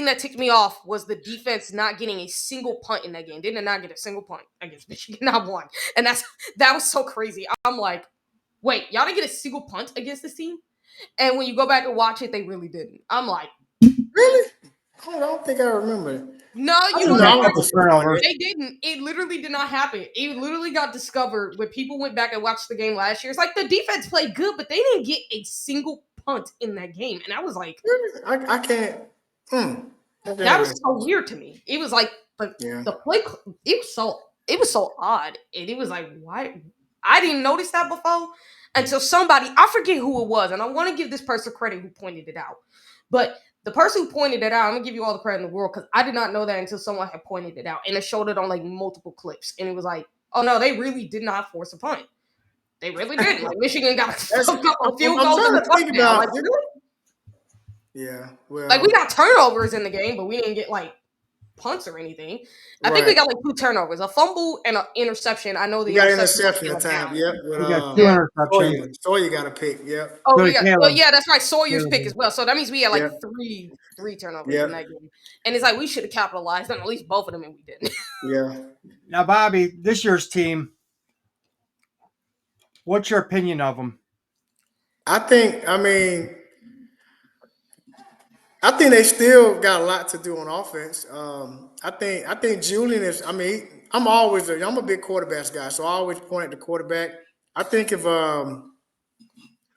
that ticked me off was the defense not getting a single punt in that game. They did not get a single punt against Michigan, not one. And that was so crazy. I'm like, wait, y'all didn't get a single punt against this team? And when you go back and watch it, they really didn't. I'm like, Really? I don't think I remember. no, I you They don't don't know. got I a have to couple sleep on turnovers. it. They didn't. It literally did not happen. It literally got discovered when people went back and watched the game last year. It's like the defense played good, but they didn't get a single punt in that game. And I was like, Really? I can't. Hmm. that was Okay. so weird to me. It was like Yeah. the play. It was so odd, and it was like, why? I didn't notice that before until somebody, I forget who it was, and I want to give this person credit who pointed it out. But the person who pointed it out, I'm gonna give you all the credit in the world because I did not know that until someone had pointed it out, and it showed it on like multiple clips, and it was like, oh no, they really did not force a punt. They really didn't. Like Michigan got That's. a couple of field I'm goals and trying a to think touchdown. Like about. really? Yeah. Like we Well. got turnovers in the game, but we didn't get like punts or anything. I think we Right. got like two turnovers, a fumble and an interception. I know We the got interception interception came at up time. down. Yep. With We got two Yeah. interceptions. Sawyer got a pick. Yep. Oh, Go we to got. Oh, Caleb. yeah, that's right. Sawyer's pick as Caleb. well. So that means we had like Yep. three turnovers in Yep. that game, and it's like we should have capitalized on at least both of them, and we didn't. Yeah. Now, Bobby, this year's team, what's your opinion of them? I think. I mean. I think they still got a lot to do on offense. I think Julian is. I mean, I'm a big quarterbacks guy, so I always point at the quarterback. I think if I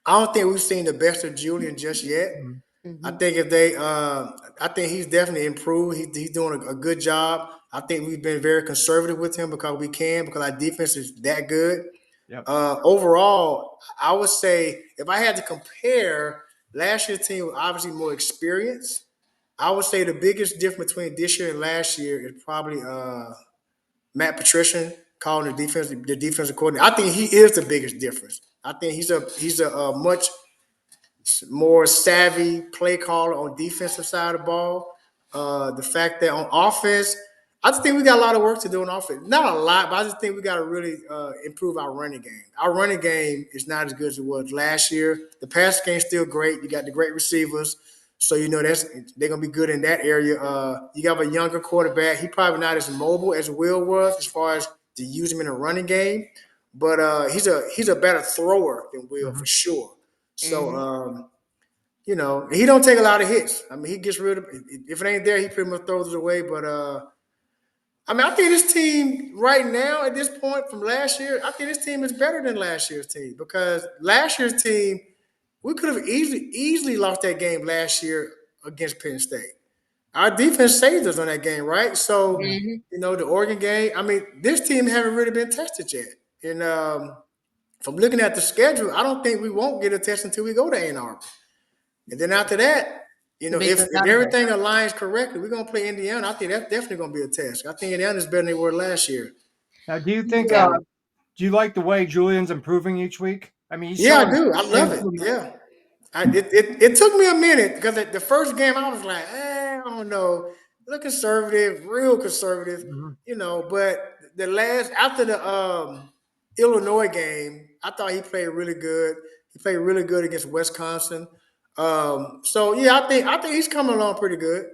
don't think we've seen the best of Julian just yet. Mhm. I Mm-hmm. think if they, I think he's definitely improved. He's doing a good job. I think we've been very conservative with him because we can because our defense is that good. Yep. Overall, I would say if I had to compare, last year's team was obviously more experienced. I would say the biggest difference between this year and last year is probably Matt Patricia calling the defensive coordinator. I think he is the biggest difference. I think he's a much more savvy play caller on defensive side of the ball. The fact that on offense, I just think we got a lot of work to do on offense. Not a lot, but I just think we got to really improve our running game. Our running game is not as good as it was last year. The pass game is still great. You got the great receivers, so you know they're gonna be good in that area. You have a younger quarterback. He probably not as mobile as Will was as far as to use him in a running game, but he's a better thrower than Will Mhm. for sure. So Mm-hmm. he don't take a lot of hits. I mean, he gets rid of if it ain't there, he pretty much throws it away. But I mean, I think this team right now at this point from last year, I think this team is better than last year's team because last year's team we could have easily lost that game last year against Penn State. Our defense saved us on that game, right? So Mhm. Mm-hmm. the Oregon game. I mean, this team haven't really been tested yet, and from looking at the schedule, I don't think we won't get a test until we go to Ann Arbor. And then after that, The Big if Ten if Saturday. everything aligns correctly, we're gonna play Indiana. I think that's definitely gonna be a test. I think Indiana's better than they were last year. Now, do you think? Yeah. Do you like the way Julian's improving each week? I mean, he's Yeah, I showing do. I love it. improvement. Yeah. It took me a minute because the first game I was like, I don't know, look conservative, real conservative, Mhm. But the last after the Illinois game, I thought he played really good. He played really good against Wisconsin. So yeah, I think he's coming along pretty good.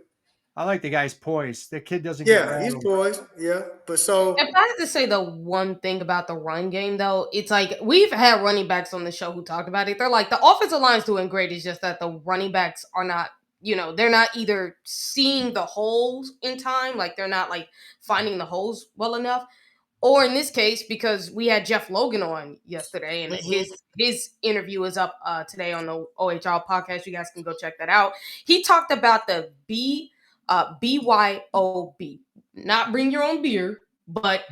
I like the guy's poise. The kid doesn't get Yeah, he's rattled. poised. Yeah, but If so I had to say the one thing about the run game, though, it's like we've had running backs on the show who talked about it. They're like the offensive line's doing great. It's just that the running backs are not, they're not either seeing the holes in time, like they're not like finding the holes well enough, Or in this case, because we had Jeff Logan on yesterday, and Mm-hmm. his interview is up today on the OHL podcast. You guys can go check that out. He talked about the BYOB, not bring your own beer, but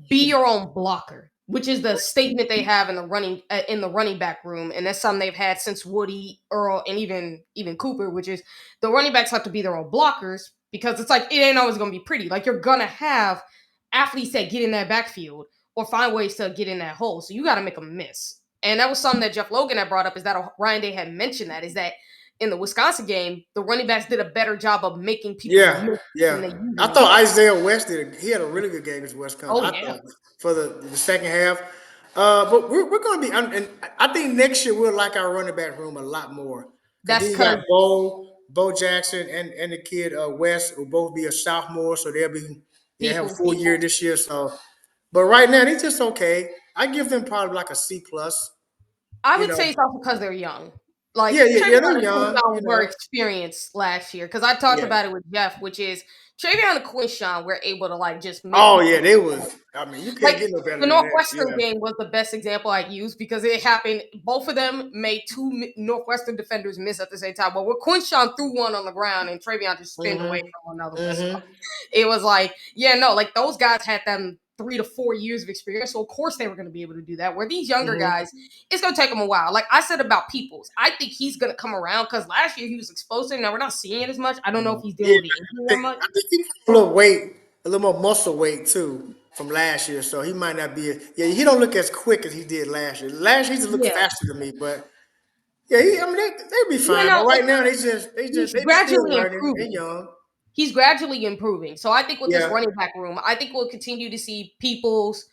be your own blocker, which is the statement they have in the running back room, and that's something they've had since Woody, Earl, and even Cooper, which is the running backs have to be their own blockers because it's like it ain't always gonna be pretty. Like you're gonna have athletes that get in that backfield or find ways to get in that hole, so you got to make them miss. And that was something that Jeff Logan had brought up. Is that Ryan Day had mentioned that is that in the Wisconsin game, the running backs did a better job of making people Yeah, miss than yeah. they I usually thought do. Isaiah West did. He had a really good game against Wisconsin. Oh I yeah, thought for the second half. But we're going to be, and I think next year we'll like our running back room a lot more. Cause that's then you got because Bo Jackson and the kid West will both be a sophomore, so they'll have a people full year this year. So, but right now they just okay. I give them probably like a C plus. I You would know, say it's also because they're young. Like yeah, yeah, Travion yeah. They're and young. Quinshon were experienced last year because I talked Yeah. about it with Jeff, which is Travion and Quinshon were able to like just make Oh people yeah, they was. I mean, you can't like get no better the than that. Northwestern Yeah. game was the best example I used because it happened. Both of them made Northwestern defenders miss at the same time. But where Quinshon threw one on the ground and Travion just spinned away Mm-hmm. from another one. So Mm-hmm. it was like, yeah, no, like those guys had them 3 to 4 years of experience. So of course they were going to be able to do that. Where these younger Mm-hmm. guys, it's going to take them a while. Like I said about Peoples, I think he's going to come around because last year he was explosive. Now we're not seeing it as much. I don't know if he's dealing Yeah, with the injury that much. I think he got a little weight, a little more muscle weight too from last year. So he might not be. Yeah, he don't look as quick as he did last year. Last year he just looked Yeah. faster than me, but yeah, I mean they be You fine. know, But like right now he's they still gradually learning. They improving. young. He's gradually improving. So I think with this Yeah. running back room, I think we'll continue to see Peoples,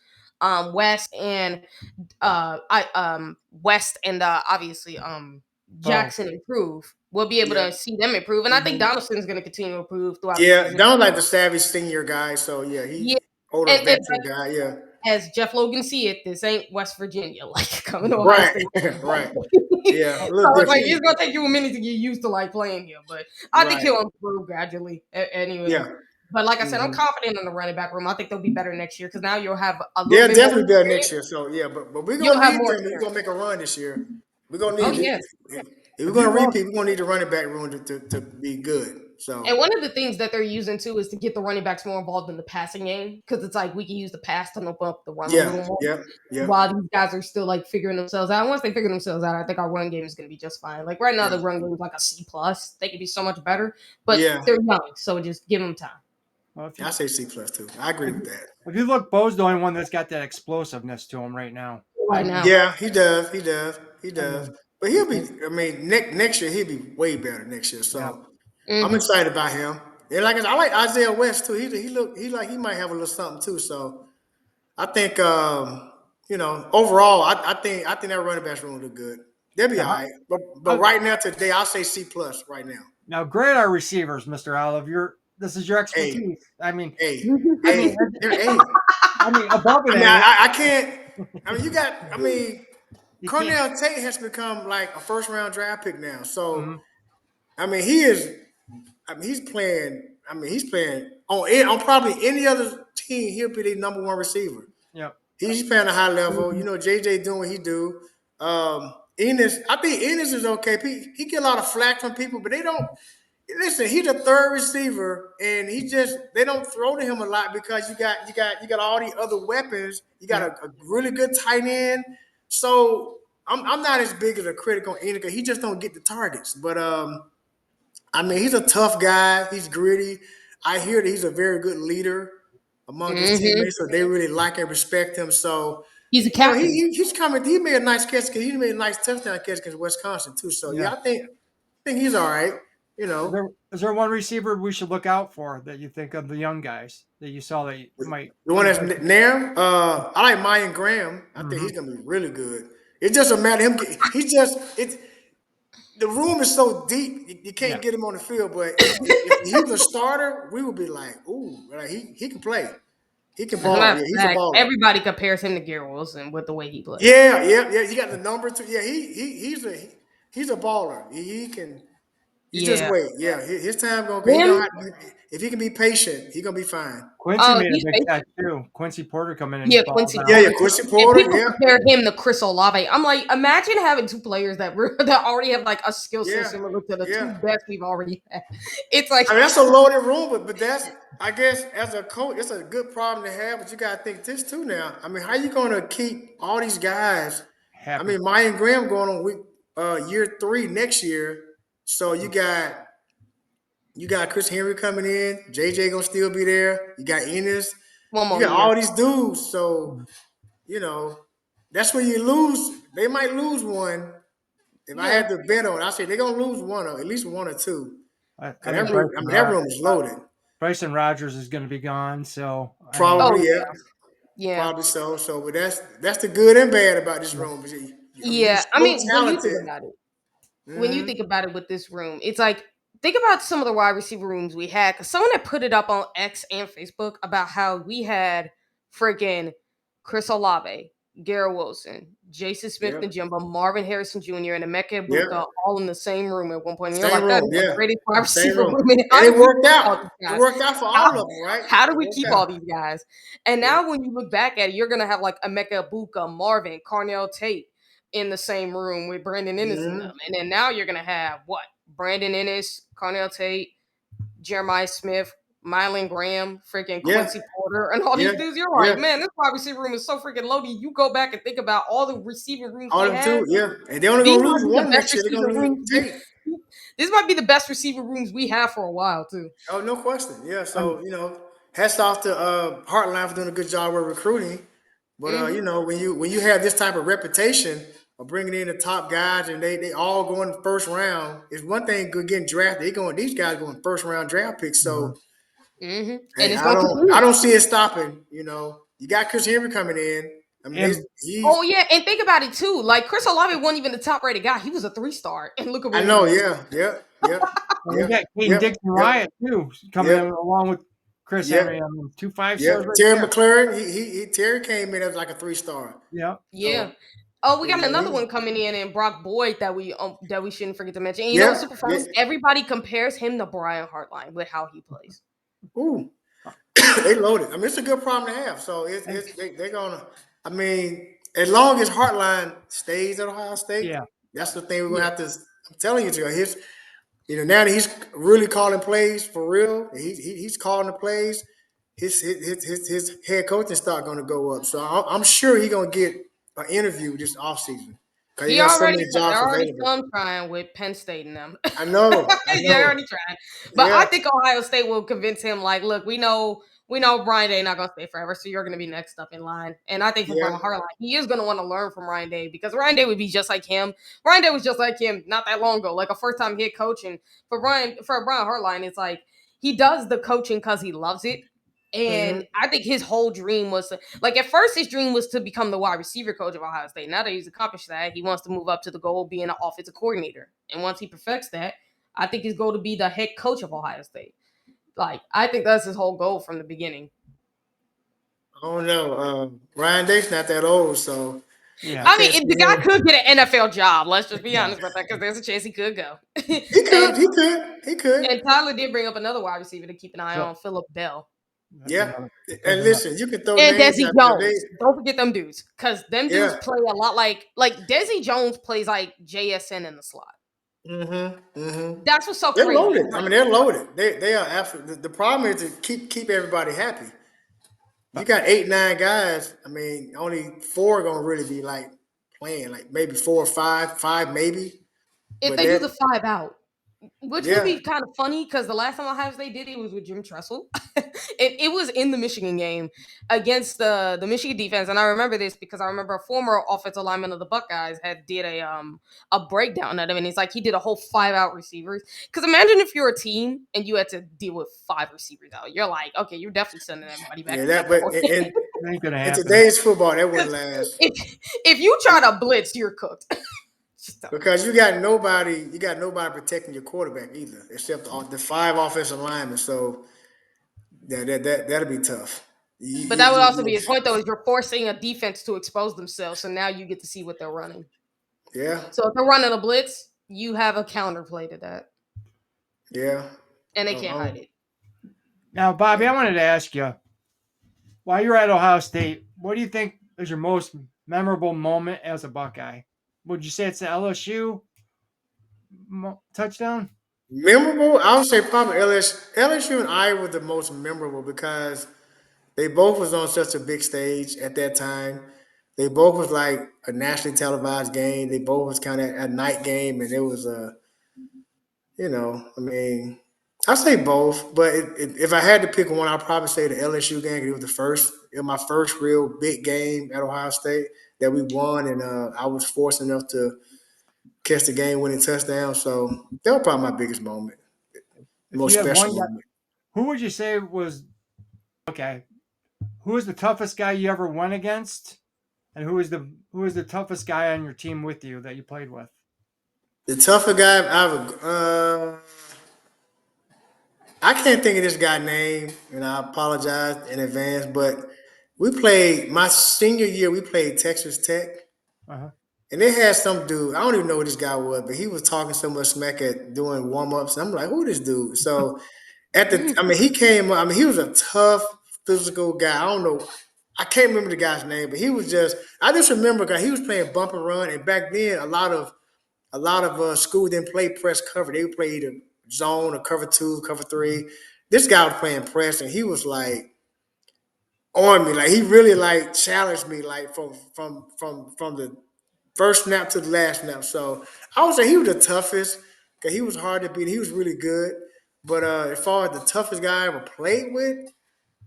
West, and West and obviously Bo. Jackson improve. We'll be able Yeah. to see them improve, and I think Hmm. Donaldson's going to continue to improve throughout the Yeah. season. Don like the savvy senior guy. So yeah, Yeah, he older and veteran guy. Yeah. as Jeff Logan see it, this ain't West Virginia like coming to Ohio Right. State. Right. so Yeah. A little it's like different. it's gonna take you a minute to get used to like playing here, but I think Right. he'll improve gradually. Anyways, Yeah. but like I said, I'm Hmm. confident in the running back room. I think they'll be better next year because now you'll have a little They're bit more definitely better next experience. year. So yeah, but we're You'll gonna have need more them if we're experience. gonna make a run this year. We're gonna Oh need yeah. if we're If you gonna look, repeat, we're gonna need the running back room to be good. And So one of the things that they're using too is to get the running backs more involved in the passing game because it's like we can use the pass to open up the run a yeah, little more. yeah, yeah, While these guys are still like figuring themselves out. Once they figure themselves out, I think our run game is going to be just fine. Like right now, yeah, the run game is like a C plus. They could be so much better, but yeah. they're young, so just give them time. well, I say C plus too. I agree if, with that. if you look, Bo's the only one that's got that explosiveness to him right now. I Right mean, now. Yeah, he does. He does. He I does. mean, But he'll be. I mean, next year he'll be way better next year. yeah. So I'm Hmm. excited about him. And like I said, I like Isaiah West too. He might have a little something too. So I think overall I think that running backs room look good. They'll be all Now, right. But how, right now today I'll say C plus right now. now, grade our receivers, Mr. Olive. This is your A expertise. A I mean, A. They're A. above an I mean A. I can't. I mean you got. I mean You can't. Cornell Tate has become like a first round draft pick now. So Mhm. I mean he is. I mean he's playing. I mean he's playing on probably any other team. He'll be the number one receiver. Yep. He's playing a high level. You know, JJ doing what he do. Enos, I think Enos is okay. He get a lot of flack from people, but they don't listen. He's a third receiver, and they don't throw to him a lot because you got all these other weapons. You got Yep. a really good tight end. So I'm not as big as a critic on Enos. He just don't get the targets. But I mean, he's a tough guy. He's gritty. I hear that he's a very good leader among his Hmm. teammates, so they really like and respect him. So, He's a you know, captain. he's coming. He made a nice catch. He made a nice touchdown catch against Wisconsin too. So, Yeah. yeah, I think he's all right. You Is know, there is there one receiver we should look out for that you think of the young guys that you saw that might the one you that's like? there. I like Mayan Graham. I think Hmm. he's gonna be really good. It's just a matter of him. He's just it's the room is so deep, you Yeah. can't get him on the field. But if he was a starter, we would be like, ooh, like he can play. He can As a ball. matter Yeah, of he's a fact, baller. everybody compares him to Garrett Wilson with the way he plays. Yeah, yeah, yeah. He got the number two. Yeah, he's a baller. He can. You just Yeah. wait. Yeah, his time gonna. He Him? gonna have to, if he can be patient, he gonna be fine. Quincy Oh, made a he's big catch patient. too. Quincy Porter coming in Yeah, and balls Quincy Yeah, out. yeah, Porter too. Christian And Porter. people Yeah, compare him to Chris Olave. I'm like, imagine having two players that that already have like a skill set yeah, similar to the two yeah. best we've already had. It's like, I mean, that's a loaded room, but that's, I guess, as a coach, it's a good problem to have. But you got to think this too now. I mean, how you going to keep all these guys? I Happy. mean, Mayan Graham going on year 3 next year. So you got Chris Henry coming in. JJ gonna still be there. You got Ennis. one You more got year. all these dudes. So you know that's when you lose. They might lose one. If I Yeah. had to bet on, I say they're gonna lose one or at least one or two. I Cause think that room is loaded. Bryson Rogers is going to be gone. So I mean, Oh, Probably, yeah. yeah. Probably so. So, but that's the good and bad about this room. I mean, you're Yeah. I so mean, when you think talented. about it, when you Hmm. think about it with this room, it's like think about some of the wide receiver rooms we had. Cause someone had put it up on X and Facebook about how we had freaking Chris Olave, Garrett Wilson, Jason Smith Yep. Njimba, Marvin Harrison Jr., and Emeka Ibuka Yep. all in the same room at one point. And you're Same like, that room. is the Yeah. greatest wide Same receiver room. room. And how And it did we worked keep out. all these It guys? worked out for How, all of them, right? how do It we worked keep out. all these guys? And Yeah. now when you look back at it, you're gonna have like Emeka Ibuka, Marvin, Carnell Tate in the same room with Brandon Ennis in them. Hmm. And then now you're gonna have what? Brandon Ennis, Carnell Tate, Jeremiah Smith, Mylan Graham, freaking Yeah. Quincy Porter, and all Yeah. these dudes. You're like, Yeah. man, this wide receiver room is so freaking loaded. You go back and think about all the receiving rooms All we them had. too. Yeah. And they're only These gonna might lose be the one best next year. They're receiver gonna lose rooms. Tate. This might be the best receiver rooms we have for a while too. Oh, no question. Yeah. I'm, So hats off to Heartline for doing a good job with recruiting. But Hmm. when you have this type of reputation of bringing in the top guys and they all go in the first round, it's one thing good getting drafted. These guys going first round draft picks. Mhm. So Hmm. And hey, it's I gonna don't I continue. don't see it stopping. You got Chris Henry coming in. I mean, and Oh yeah, and think about it too. Like Chris Olave wasn't even the top rated guy. He was a 3-star, and look at I where he know. is. Yeah. Yep. Yep. we Yep. got Caden Yep. Dixon Yep. Wyatt too coming in Yep. along with Chris Yep. Henry. I mean, 2 5 stars Yep. right Terry there. McLaurin. Terry came in as like a 3-star. Yeah. Yeah. So Oh, we you got know another he. one coming in, and Brock Boyd that we shouldn't forget to mention. And you know, Yeah. super Yeah. fast. Everybody compares him to Brian Hartline with how he plays. Ooh. They loaded. I mean, it's a good problem to have. So they're gonna. I mean, as long as Heartline stays at Ohio State, Yeah. that's the thing we're gonna Yeah. have to. I'm telling you, now that he's really calling plays for real, he's calling the plays. His head coaching stock gonna go up. So I'm sure he's gonna get an interview this offseason because he He has so already many they're jobs already available. some trying with Penn State and them. I know. I They're know. already trying. But I Yeah. think Ohio State will convince him, like, look, we know Brian Day not gonna stay forever, so you're gonna be next up in line. And I think for Yeah. Brian Hartline, he is gonna want to learn from Ryan Day because Ryan Day would be just like him. Ryan Day was just like him not that long ago, like a first time head coach. And for Brian Hartline, it's like he does the coaching because he loves it. Hmm. And I think his whole dream was like at first his dream was to become the wide receiver coach of Ohio State. Now that he's accomplished that, he wants to move up to the goal of being an offensive coordinator. And once he perfects that, I think his goal to be the head coach of Ohio State. Like I think that's his whole goal from the beginning. I don't know. Ryan Day's not that old, so I Yeah. I mean, can't see the guy him. could get an NFL job. Let's just be Yeah. honest about that because there's a chance he could go. He and could. He could. He could. and Tyler did bring up another wide receiver to keep an eye So on, Philip Bell. that's Yeah. another. There's And another. listen, you can throw And names Desi out there. Jones. Don't forget them dudes. Because them dudes Yeah. play a lot like Desi Jones plays like JSN in the slot. Mm-hmm. Mm-hmm. That's what's so They're crazy. loaded. It's I like, mean, they're loaded. They are absolutely. The problem is to keep everybody happy. You But got 8 9 guys. I mean, only 4 are gonna really be like playing. Like maybe 4 or 5, 5 maybe. if But they do that, the 5 out, which would yeah. be kind of funny because the last time Ohio State did it was with Jim Tressel. it was in the Michigan game against the Michigan defense, and I remember this because I remember a former offensive lineman of the Buckeyes had did a breakdown of him, and he's like he did a whole 5 out receivers. Because imagine if you're a team and you had to deal with 5 receivers out, you're like, okay, you're definitely sending everybody back Yeah. to back That. the But whole game. it ain't gonna in happen. today's football, that wouldn't Because last. if you try to blitz, you're cooked. Just tell Because you got nobody protecting your quarterback either, except the 5 offensive linemen. So that'll be tough. But that would also be You- his point, though, is you're forcing a defense to expose themselves. So now you get to see what they're running. yeah. So if they're running a blitz, you have a counterplay to that. Yeah. and they Oh, can't hide oh, it. Now, Bobby, yeah. I wanted to ask you, while you're at Ohio State, what do you think is your most memorable moment as a Buckeye? Would you say it's the LSU touchdown? Memorable? I would say probably LSU and I were the most memorable because they both was on such a big stage at that time. They both was like a nationally televised game. They both was kind of a night game, and it was a, I mean, I say both, but if I had to pick one, I'd probably say the LSU game. 'Cause it was my first real big game at Ohio State that we won, and I was fortunate enough to catch the game-winning touchdown. So that was probably my biggest moment, If you most had special one guy, moment. who would you say was okay? Who was the toughest guy you ever went against, and who was the toughest guy on your team with you that you played with? The tougher guy I can't think of this guy's name, and I apologize in advance. But we played my senior year. We played Texas Tech, Uh-huh. and they had some dude. I don't even know who this guy was, but he was talking so much smack at doing warm ups. I'm like, who this dude? So I mean, he came. I mean, he was a tough physical guy. I don't know. I can't remember the guy's name, but he was just. I just remember guy. He was playing bump and run, and back then a lot of schools didn't play press cover. They would play either zone or cover two, cover three. This guy was playing press, and he was like on me. Like he really like challenged me, like from the first snap to the last snap. So I would say he was the toughest because he was hard to beat. He was really good. But as far as the toughest guy I ever played with,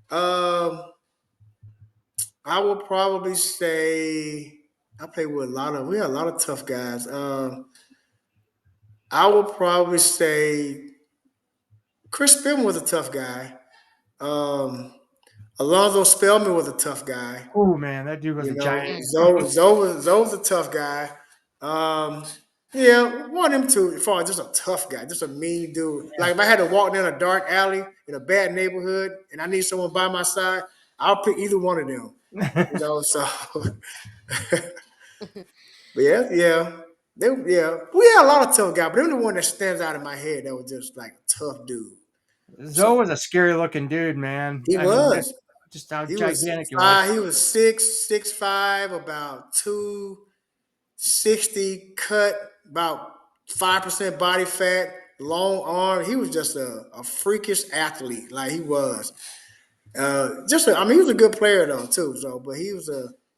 um, I would probably say I played with we had a lot of tough guys. I would probably say Chris Spillman was a tough guy. Um, Alonzo Spellman was a tough guy. Oh man, that dude was You a know, giant. Zoe was a tough guy. Um, yeah, one of them two. As far as just a tough guy, just a mean dude. Yeah. Like if I had to walk down a dark alley in a bad neighborhood and I need someone by my side, I'll pick either one of them. So but yeah. We had a lot of tough guys, but they're the one that stands out in my head that was just like a tough dude. Zoe So was a scary looking dude, man. he I mean, was. just how He was gigantic he was. five. He was 6'5", about 260, cut, about 5% body fat, long arm. He was just a freakish athlete, like he was. I mean, he was a good player though too. So, but he was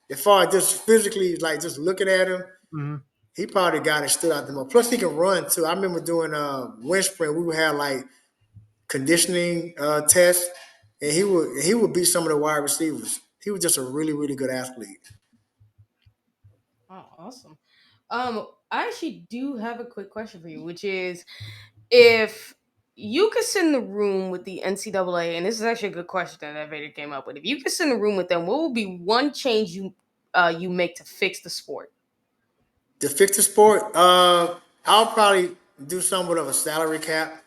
as far as just physically, like just looking at him, Mhm. he probably got it stood out the most. Plus, he can run too. I remember doing wind sprint. We would have like conditioning tests, and he would beat some of the wide receivers. He was just a really really good athlete. Oh, awesome. I actually do have a quick question for you, which is if you could sit in the room with the NCAA, and this is actually a good question that Vader came up with. If you could sit in the room with them, what would be one change you make to fix the sport? To fix the sport, I'll probably do somewhat of a salary cap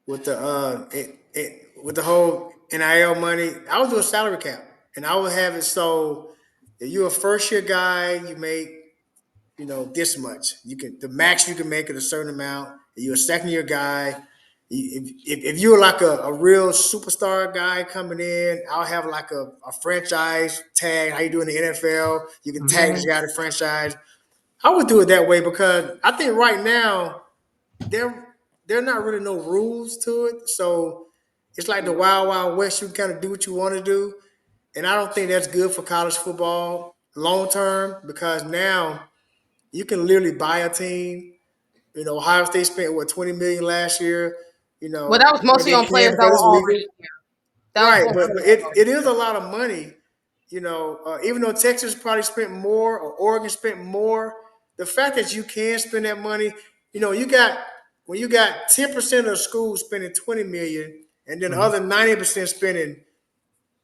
with with the whole NIL money. I would do a salary cap, and I would have it so if you're a first year guy, you make this much. The max you can make is a certain amount. If you're a second year guy. If you're like a real superstar guy coming in, I'll have like a franchise tag. How you do in the NFL? You can tag this Mhm. guy to franchise. I would do it that way because I think right now there are not really no rules to it. So it's like the wild wild west. You kind of do what you want to do, and I don't think that's good for college football long term because now you can literally buy a team. Ohio State spent what 20 million last year. Well, that was But mostly they on can players that because were it's legal. already here. That was Right, mostly but, on but players it already is here. a lot of money. Even though Texas probably spent more or Oregon spent more, the fact that you can spend that money, you got when you got 10% of the schools spending 20 million, and then the Mhm. other 90% spending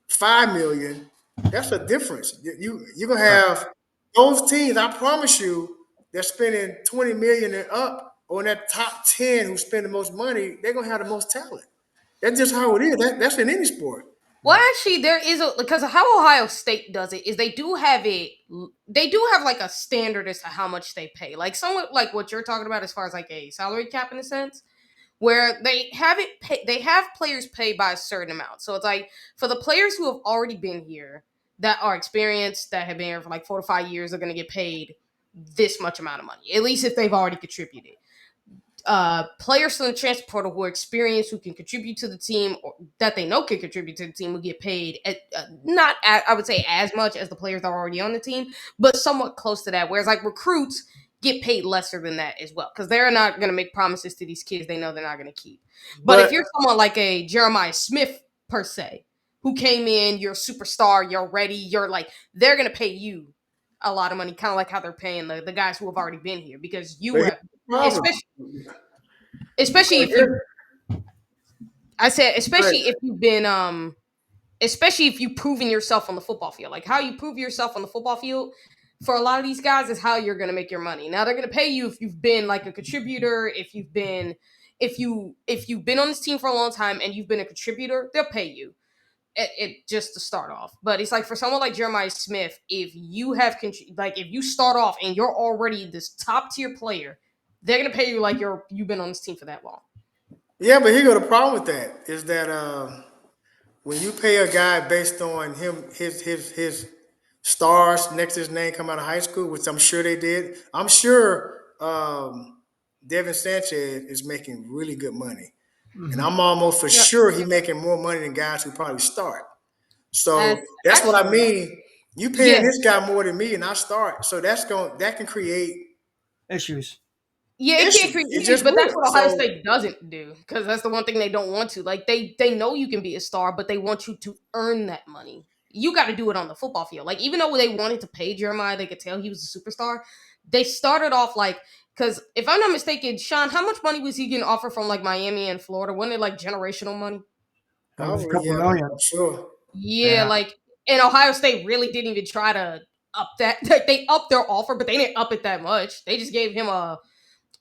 5 million, that's a difference. You're gonna Right. have those teams. I promise you, they're spending 20 million and up, or in that top 10 who spend the most money, they're gonna have the most talent. That's just how it is. That's in any sport. Well, actually, there is a because of how Ohio State does it is they do have it. They do have like a standard as to how much they pay, like somewhat like what you're talking about as far as like a salary cap in a sense. where they have players paid by a certain amount. So it's like for the players who have already been here that are experienced, that have been here for like 4 to 5 years, are going to get paid this much amount of money, at least if they've already contributed. Players from the transfer portal who are experienced, who can contribute to the team, or that they know can contribute to the team, will get paid at, not at, I would say as much as the players that are already on the team, but somewhat close to that. Whereas like recruits get paid lesser than that as well, because they're not going to make promises to these kids they know they're not going to keep. But if But you're someone like a Jeremiah Smith per se, who came in, you're a superstar, you're ready, you're like, they're going to pay you a lot of money, kind of like how they're paying the guys who have already been here, because you here's have, the problem. especially especially if you, Here- I said, Right. especially if you've proven yourself on the football field. Like how you prove yourself on the football field for a lot of these guys is how you're going to make your money. Now they're going to pay you if you've been like a contributor, if you've been on this team for a long time and you've been a contributor, they'll pay you it just to start off. But it's like for someone like Jeremiah Smith, if you have like if you start off and you're already this top tier player, they're going to pay you like you've been on this team for that long. Yeah, but here go the problem with that is that when you pay a guy based on his stars next to his name come out of high school, which I'm sure they did. I'm sure Devin Sanchez is making really good money, and Mhm. I'm almost for Yeah. sure he making more money than guys who probably start. As So that's what I actually, mean. You paying yeah, this guy more than me, and I start. So that can create Issues. yeah, it can't issues. create It issues, just but that's will. what Ohio So State doesn't do, because that's the one thing they don't want to. Like they know you can be a star, but they want you to earn that money. You got to do it on the football field. Like even though they wanted to pay Jeremiah, they could tell he was a superstar. They started off like, because if I'm not mistaken, Sean, how much money was he getting offered from like Miami and Florida? Wasn't it like generational money? It was a probably couple yeah, million. I'm sure. Yeah, Yeah. like, and Ohio State really didn't even try to up that. Like they upped their offer, but they didn't up it that much. They just gave him a,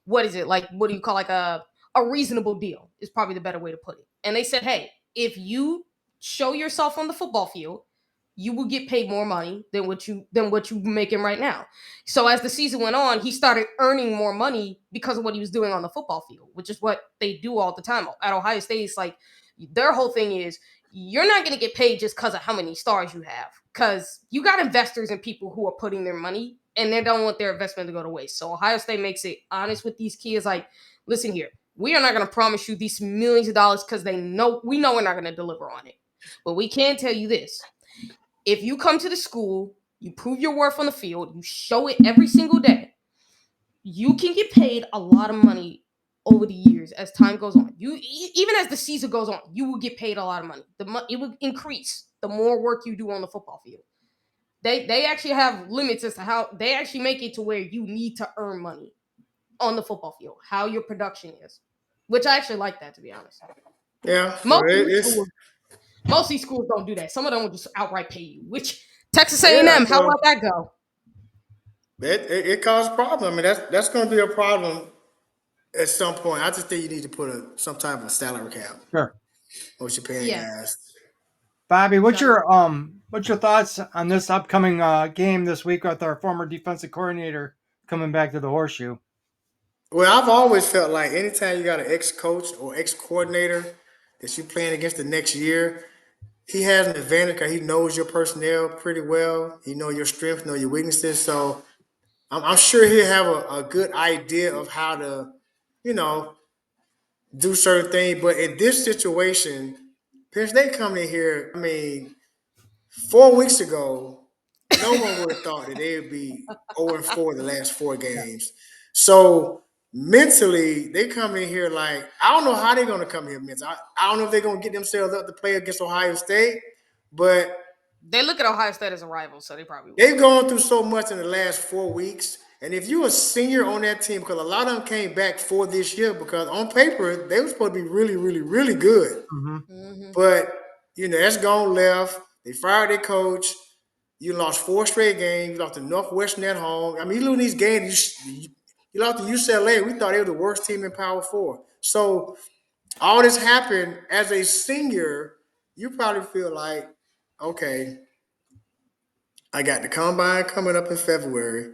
what is it, like, what do you call, like a reasonable deal is probably the better way to put it. And they said, hey, if you show yourself on the football field, you will get paid more money than what you making right now. So as the season went on, he started earning more money because of what he was doing on the football field, which is what they do all the time at Ohio State. It's like their whole thing is you're not going to get paid just because of how many stars you have, because you got investors and people who are putting their money and they don't want their investment to go to waste. So Ohio State makes it honest with these kids, like, listen here, we are not going to promise you these millions of dollars because we know we're not going to deliver on it, but we can tell you this: if you come to the school, you prove your worth on the field, you show it every single day, you can get paid a lot of money over the years as time goes on. Even as the season goes on, you will get paid a lot of money. It will increase the more work you do on the football field. They actually have limits as to how they actually make it to where you need to earn money on the football field, how your production is, which I actually like that, to be honest. Yeah, so Most of these it's schools, most of these schools don't do that. Some of them will just outright pay you. Which Texas yeah. A&M, how So about that go? it causes problem. I mean, that's going to be a problem at some point. I just think you need to put some type of salary cap Sure. on what you're paying Yeah, guys. Bobby, Sean. what's your thoughts on this upcoming game this week with our former defensive coordinator coming back to the horseshoe? Well, I've always felt like anytime you got an ex coach or ex coordinator that you playing against the next year, he has an advantage because he knows your personnel pretty well. He know your strengths, know your weaknesses. So I'm sure he'll have a good idea of how to, you know, do certain things. But in this situation, Penn State coming in here, I mean, 4 weeks ago, no one would have thought that they would be 0-4 the last four Yeah. games. So mentally, they come in here like I don't know how they're gonna come here mentally. I don't know if they're gonna get themselves up to play against Ohio State, but They look at Ohio State as a rival, so they probably will. they've gone through so much in the last 4 weeks. And if you're a senior on that team, because a lot of them came back for this year, because on paper they were supposed to be really, really, really good. Hmm. Hmm. But that's gone left. They fired their coach. You lost four straight games. You lost to Northwestern at home. I mean, you lose these games. You lost to UCLA. We thought they were the worst team in Power Four. So all this happened as a senior. You probably feel like, okay, I got the combine coming up in February.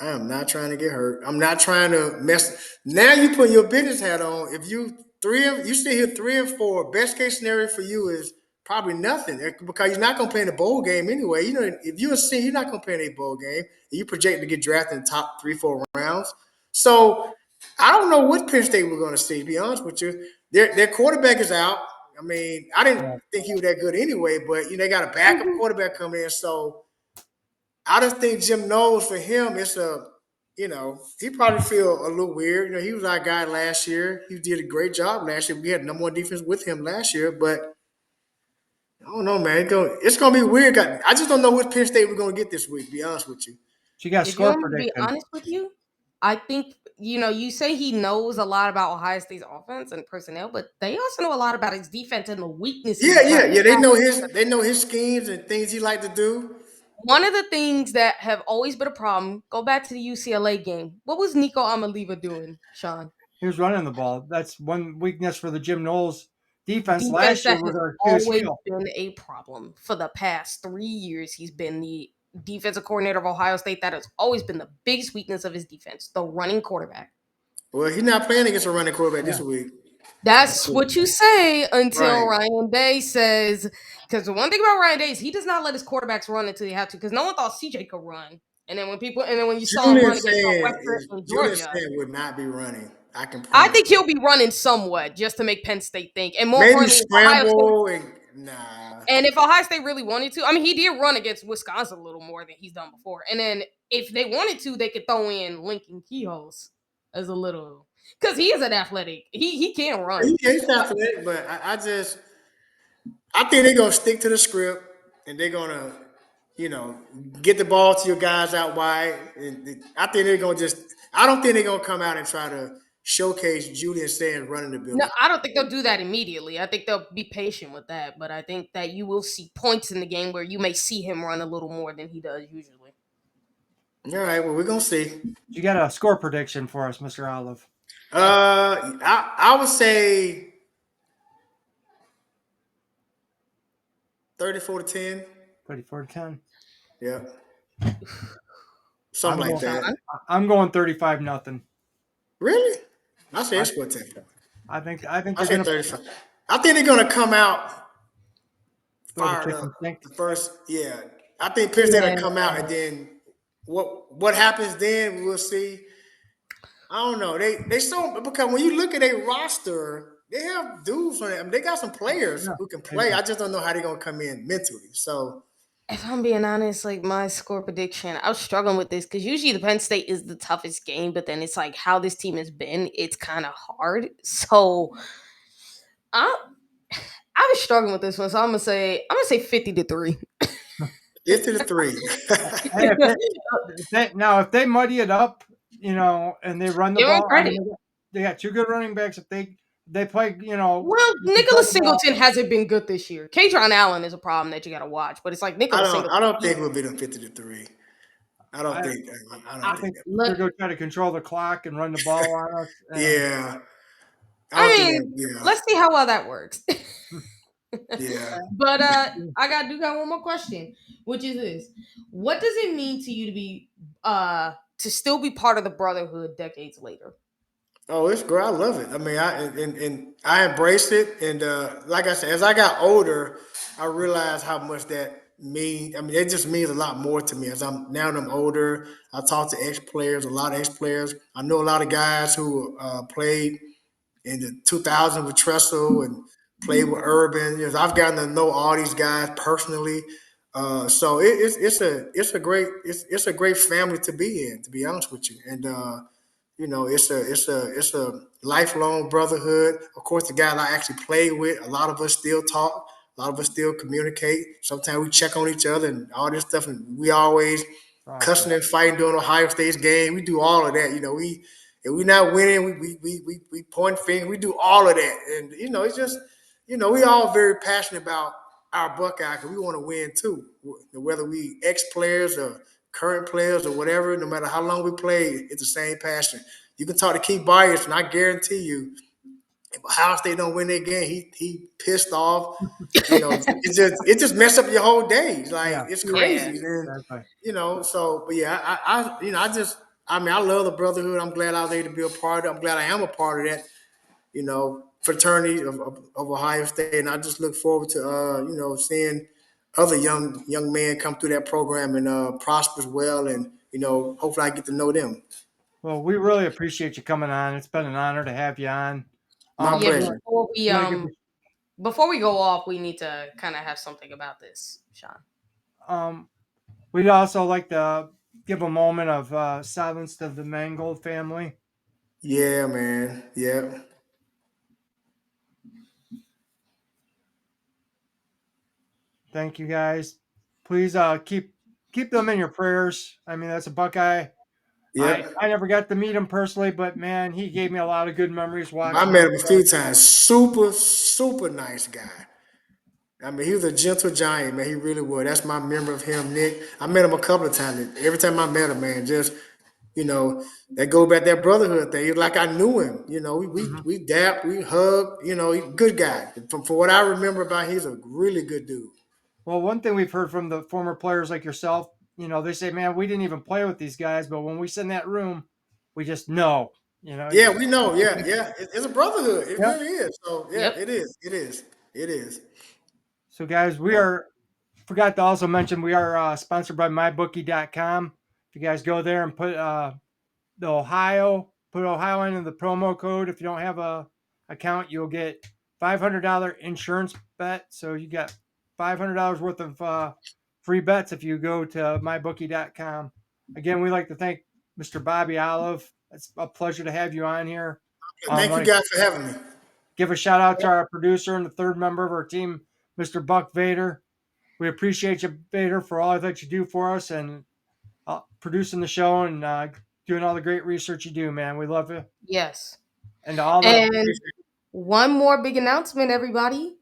I am not trying to get hurt. I'm not trying to mess. Now you put your business hat on. If you you sit here 3-4. Best case scenario for you is probably nothing because you're not gonna play in the bowl game anyway. You know, if you're a senior, you're not gonna play in a bowl game. You project to get drafted in the top 3-4 rounds. So I don't know what Penn State we're gonna see. To be honest with you, their quarterback is out. I mean, I didn't Yeah. think he was that good anyway, but they got a backup quarterback coming in. So I just think Jim knows for him, it's he probably feel a little weird. He was our guy last year. He did a great job last year. We had number one defense with him last year, but I don't know, man. It's gonna be weird. I just don't know what Penn State we're gonna get this week. To be honest with you. She got a If you score want me to be prediction. honest with you, I think you say he knows a lot about Ohio State's offense and personnel, but they also know a lot about his defense and the weaknesses Yeah, it has. yeah, yeah. They know his schemes and things he like to do. One of the things that have always been a problem, go back to the UCLA game. What was Nico Amaliva doing, Sean? He was running the ball. That's one weakness for the Jim Knowles defense Defense last year that was has our Achilles always heel. been a problem for the past 3 years. He's been the defensive coordinator of Ohio State. That has always been the biggest weakness of his defense, the running quarterback. Well, he's not playing against a running quarterback Yeah. this week. That's what you say until Right. Ryan Day says. Because the one thing about Ryan Day is he does not let his quarterbacks run until they have to. Because no one thought CJ could run, and then when you saw him Julian run against saying Northwestern and Julian Georgia, saying would not be running. I can I promise think you. he'll be running somewhat just to make Penn State think. And more Maybe importantly, if Ohio State scramble and nah. and if Ohio State really wanted to, I mean, he did run against Wisconsin a little more than he's done before. And then if they wanted to, they could throw in Lincoln Kehoes as a little because he is an athletic. He can run. He's athletic, but I think they're gonna stick to the script and they're gonna, you know, get the ball to your guys out wide. And I think they're gonna just. I don't think they're gonna come out and try to showcase Julian saying running the No, ability. I don't think they'll do that immediately. I think they'll be patient with that, but I think that you will see points in the game where you may see him run a little more than he does usually. All right, well we're gonna see. You got a score prediction for us, Mr. Olive. I would say 34-10. 34-10. Yeah, I'm something like going. that. Sean? I'm going 35 nothing. Really? I say I, it's score 10. I think I they're say gonna 35. I think they're gonna come out throw the fired kitchen up sink. the first. Yeah, I think Penn State Yeah. gonna come out and then what happens then we'll see. I don't know. They so because when you look at a roster, they have dudes on it. I mean, they got some players Yeah, who can they play. do. I just don't know how they're gonna come in mentally. So If I'm being honest, like my score prediction, I was struggling with this because usually the Penn State is the toughest game, but then it's like how this team has been, it's kind of hard. So I I was struggling with this one, so I'm gonna say 50-3. 50-3. Hey, if they muddy it up, and they run the Give him ball. I credit. mean, they got two good running backs. If they play, Well, you can throw Nicholas the ball. Singleton hasn't been good this year. Katron Allen is a problem that you got to watch, but it's like I Nicholas don't. I Singleton. don't think we'll beat them 50-3. I don't I, think. I I don't think think that. they're Look, going to try to control the clock and run the ball on us. And Yeah, I I don't think mean, that. Yeah, let's see how well that works. yeah. But do got one more question, which is this: what does it mean to you to still be part of the brotherhood decades later? Oh, it's great. I love it. I mean, and I embraced it. And like I said, as I got older, I realized how much that mean. I mean, it just means a lot more to me as I'm older. I talk to ex players, a lot of ex players. I know a lot of guys who played in the 2000 with Tressel and played with Urban. I've gotten to know all these guys personally. So it's a great family to be in. To be honest with you, and it's a lifelong brotherhood. Of course, the guys I actually played with, a lot of us still talk, a lot of us still communicate. Sometimes we check on each other and all this stuff, and we always awesome. cussing and fighting during Ohio State's game. We do all of that. We if we're not winning, we point fingers. We do all of that, and it's just we all very passionate about our Buckeye because we want to win too. Whether we ex players or current players or whatever, no matter how long we play, it's the same passion. You can talk to Keith Byers, and I guarantee you, if Ohio State don't win that game, he pissed off. It just messed up your whole day. It's like Yeah, it's Yeah. crazy. And exactly. so but yeah, I mean I love the brotherhood. I'm glad I was able to be a part of it. I'm glad I am a part of that. fraternity of Ohio State, and I just look forward to seeing other young men come through that program and prosper as well, and hopefully I get to know them. Well, we really appreciate you coming on. It's been an honor to have you on. My Yeah, You pleasure. want to give before we go off, we need to kind of have something about this, Sean. we'd also like to give a moment of silence to the Mangold family. Yeah, man. Yeah. Thank you guys. Please keep them in your prayers. I mean, that's a Buckeye. Yep. I never got to meet him personally, but man, he gave me a lot of good memories I watching met him him a play. few times. Super, super nice guy. I mean, he was a gentle giant, man. He really was. That's my memory of him, Nick. I met him a couple of times. Every time I met him, man, just that go back that brotherhood thing. It was like I knew him. Mhm. We dapped, we hugged. He good guy. From what I remember about, him, he's a really good dude. Well, one thing we've heard from the former players like yourself, they say, man, we didn't even play with these guys, but when we sit in that room, we just know. You know, Yeah, we know. Yeah, yeah. It's a brotherhood. It Yep. really is. So yeah, Yep. it is. It is. It is. So, guys, we So, are forgot to also mention we are sponsored by mybookie.com. If you guys go there and put put Ohio into the promo code. If you don't have a account, you'll get $500 insurance bet. So you got $500 worth of free bets if you go to mybookie.com. Again, we'd like to thank Mr. Bobby Olive. It's a pleasure to have you on here. thank you Want to guys for having me. give a shout out to our producer and the third member of our team, Mr. Buck Vader. We appreciate you, Vader, for all that you do for us and producing the show and doing all the great research you do, man. We love you. Yes. And to all the And one more big announcement, everybody.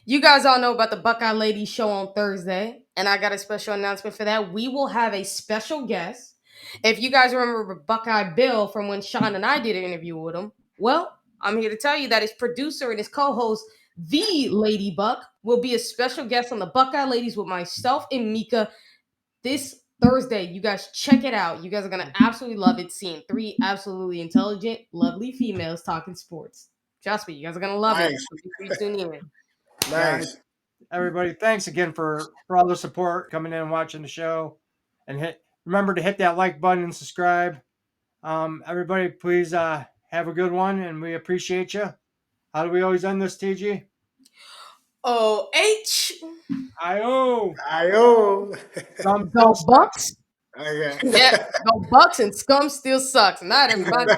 You guys all know about the Buckeye Ladies show on Thursday, and I got a special announcement for that. We will have a special guest. If you guys remember Buckeye Bill from when Sean and I did an interview with him, well, I'm here to tell you that his producer and his co-host, the Lady Buck, will be a special guest on the Buckeye Ladies with myself and Mika this Thursday. You guys check it out. You guys are gonna absolutely love it. Seeing three absolutely intelligent, lovely females talking sports. Trust me, you guys are gonna love it. Nice, So be sure to tune in. guys, nice. everybody, thanks again for all the support coming in and watching the show. And remember to hit that like button and subscribe. Everybody, please have a good one, and we appreciate you. How do we always end this, TG? OH. I-O. Io. Some still Go sucks. Bucks. Okay. Yeah, go Bucks and scum still sucks. Not everybody.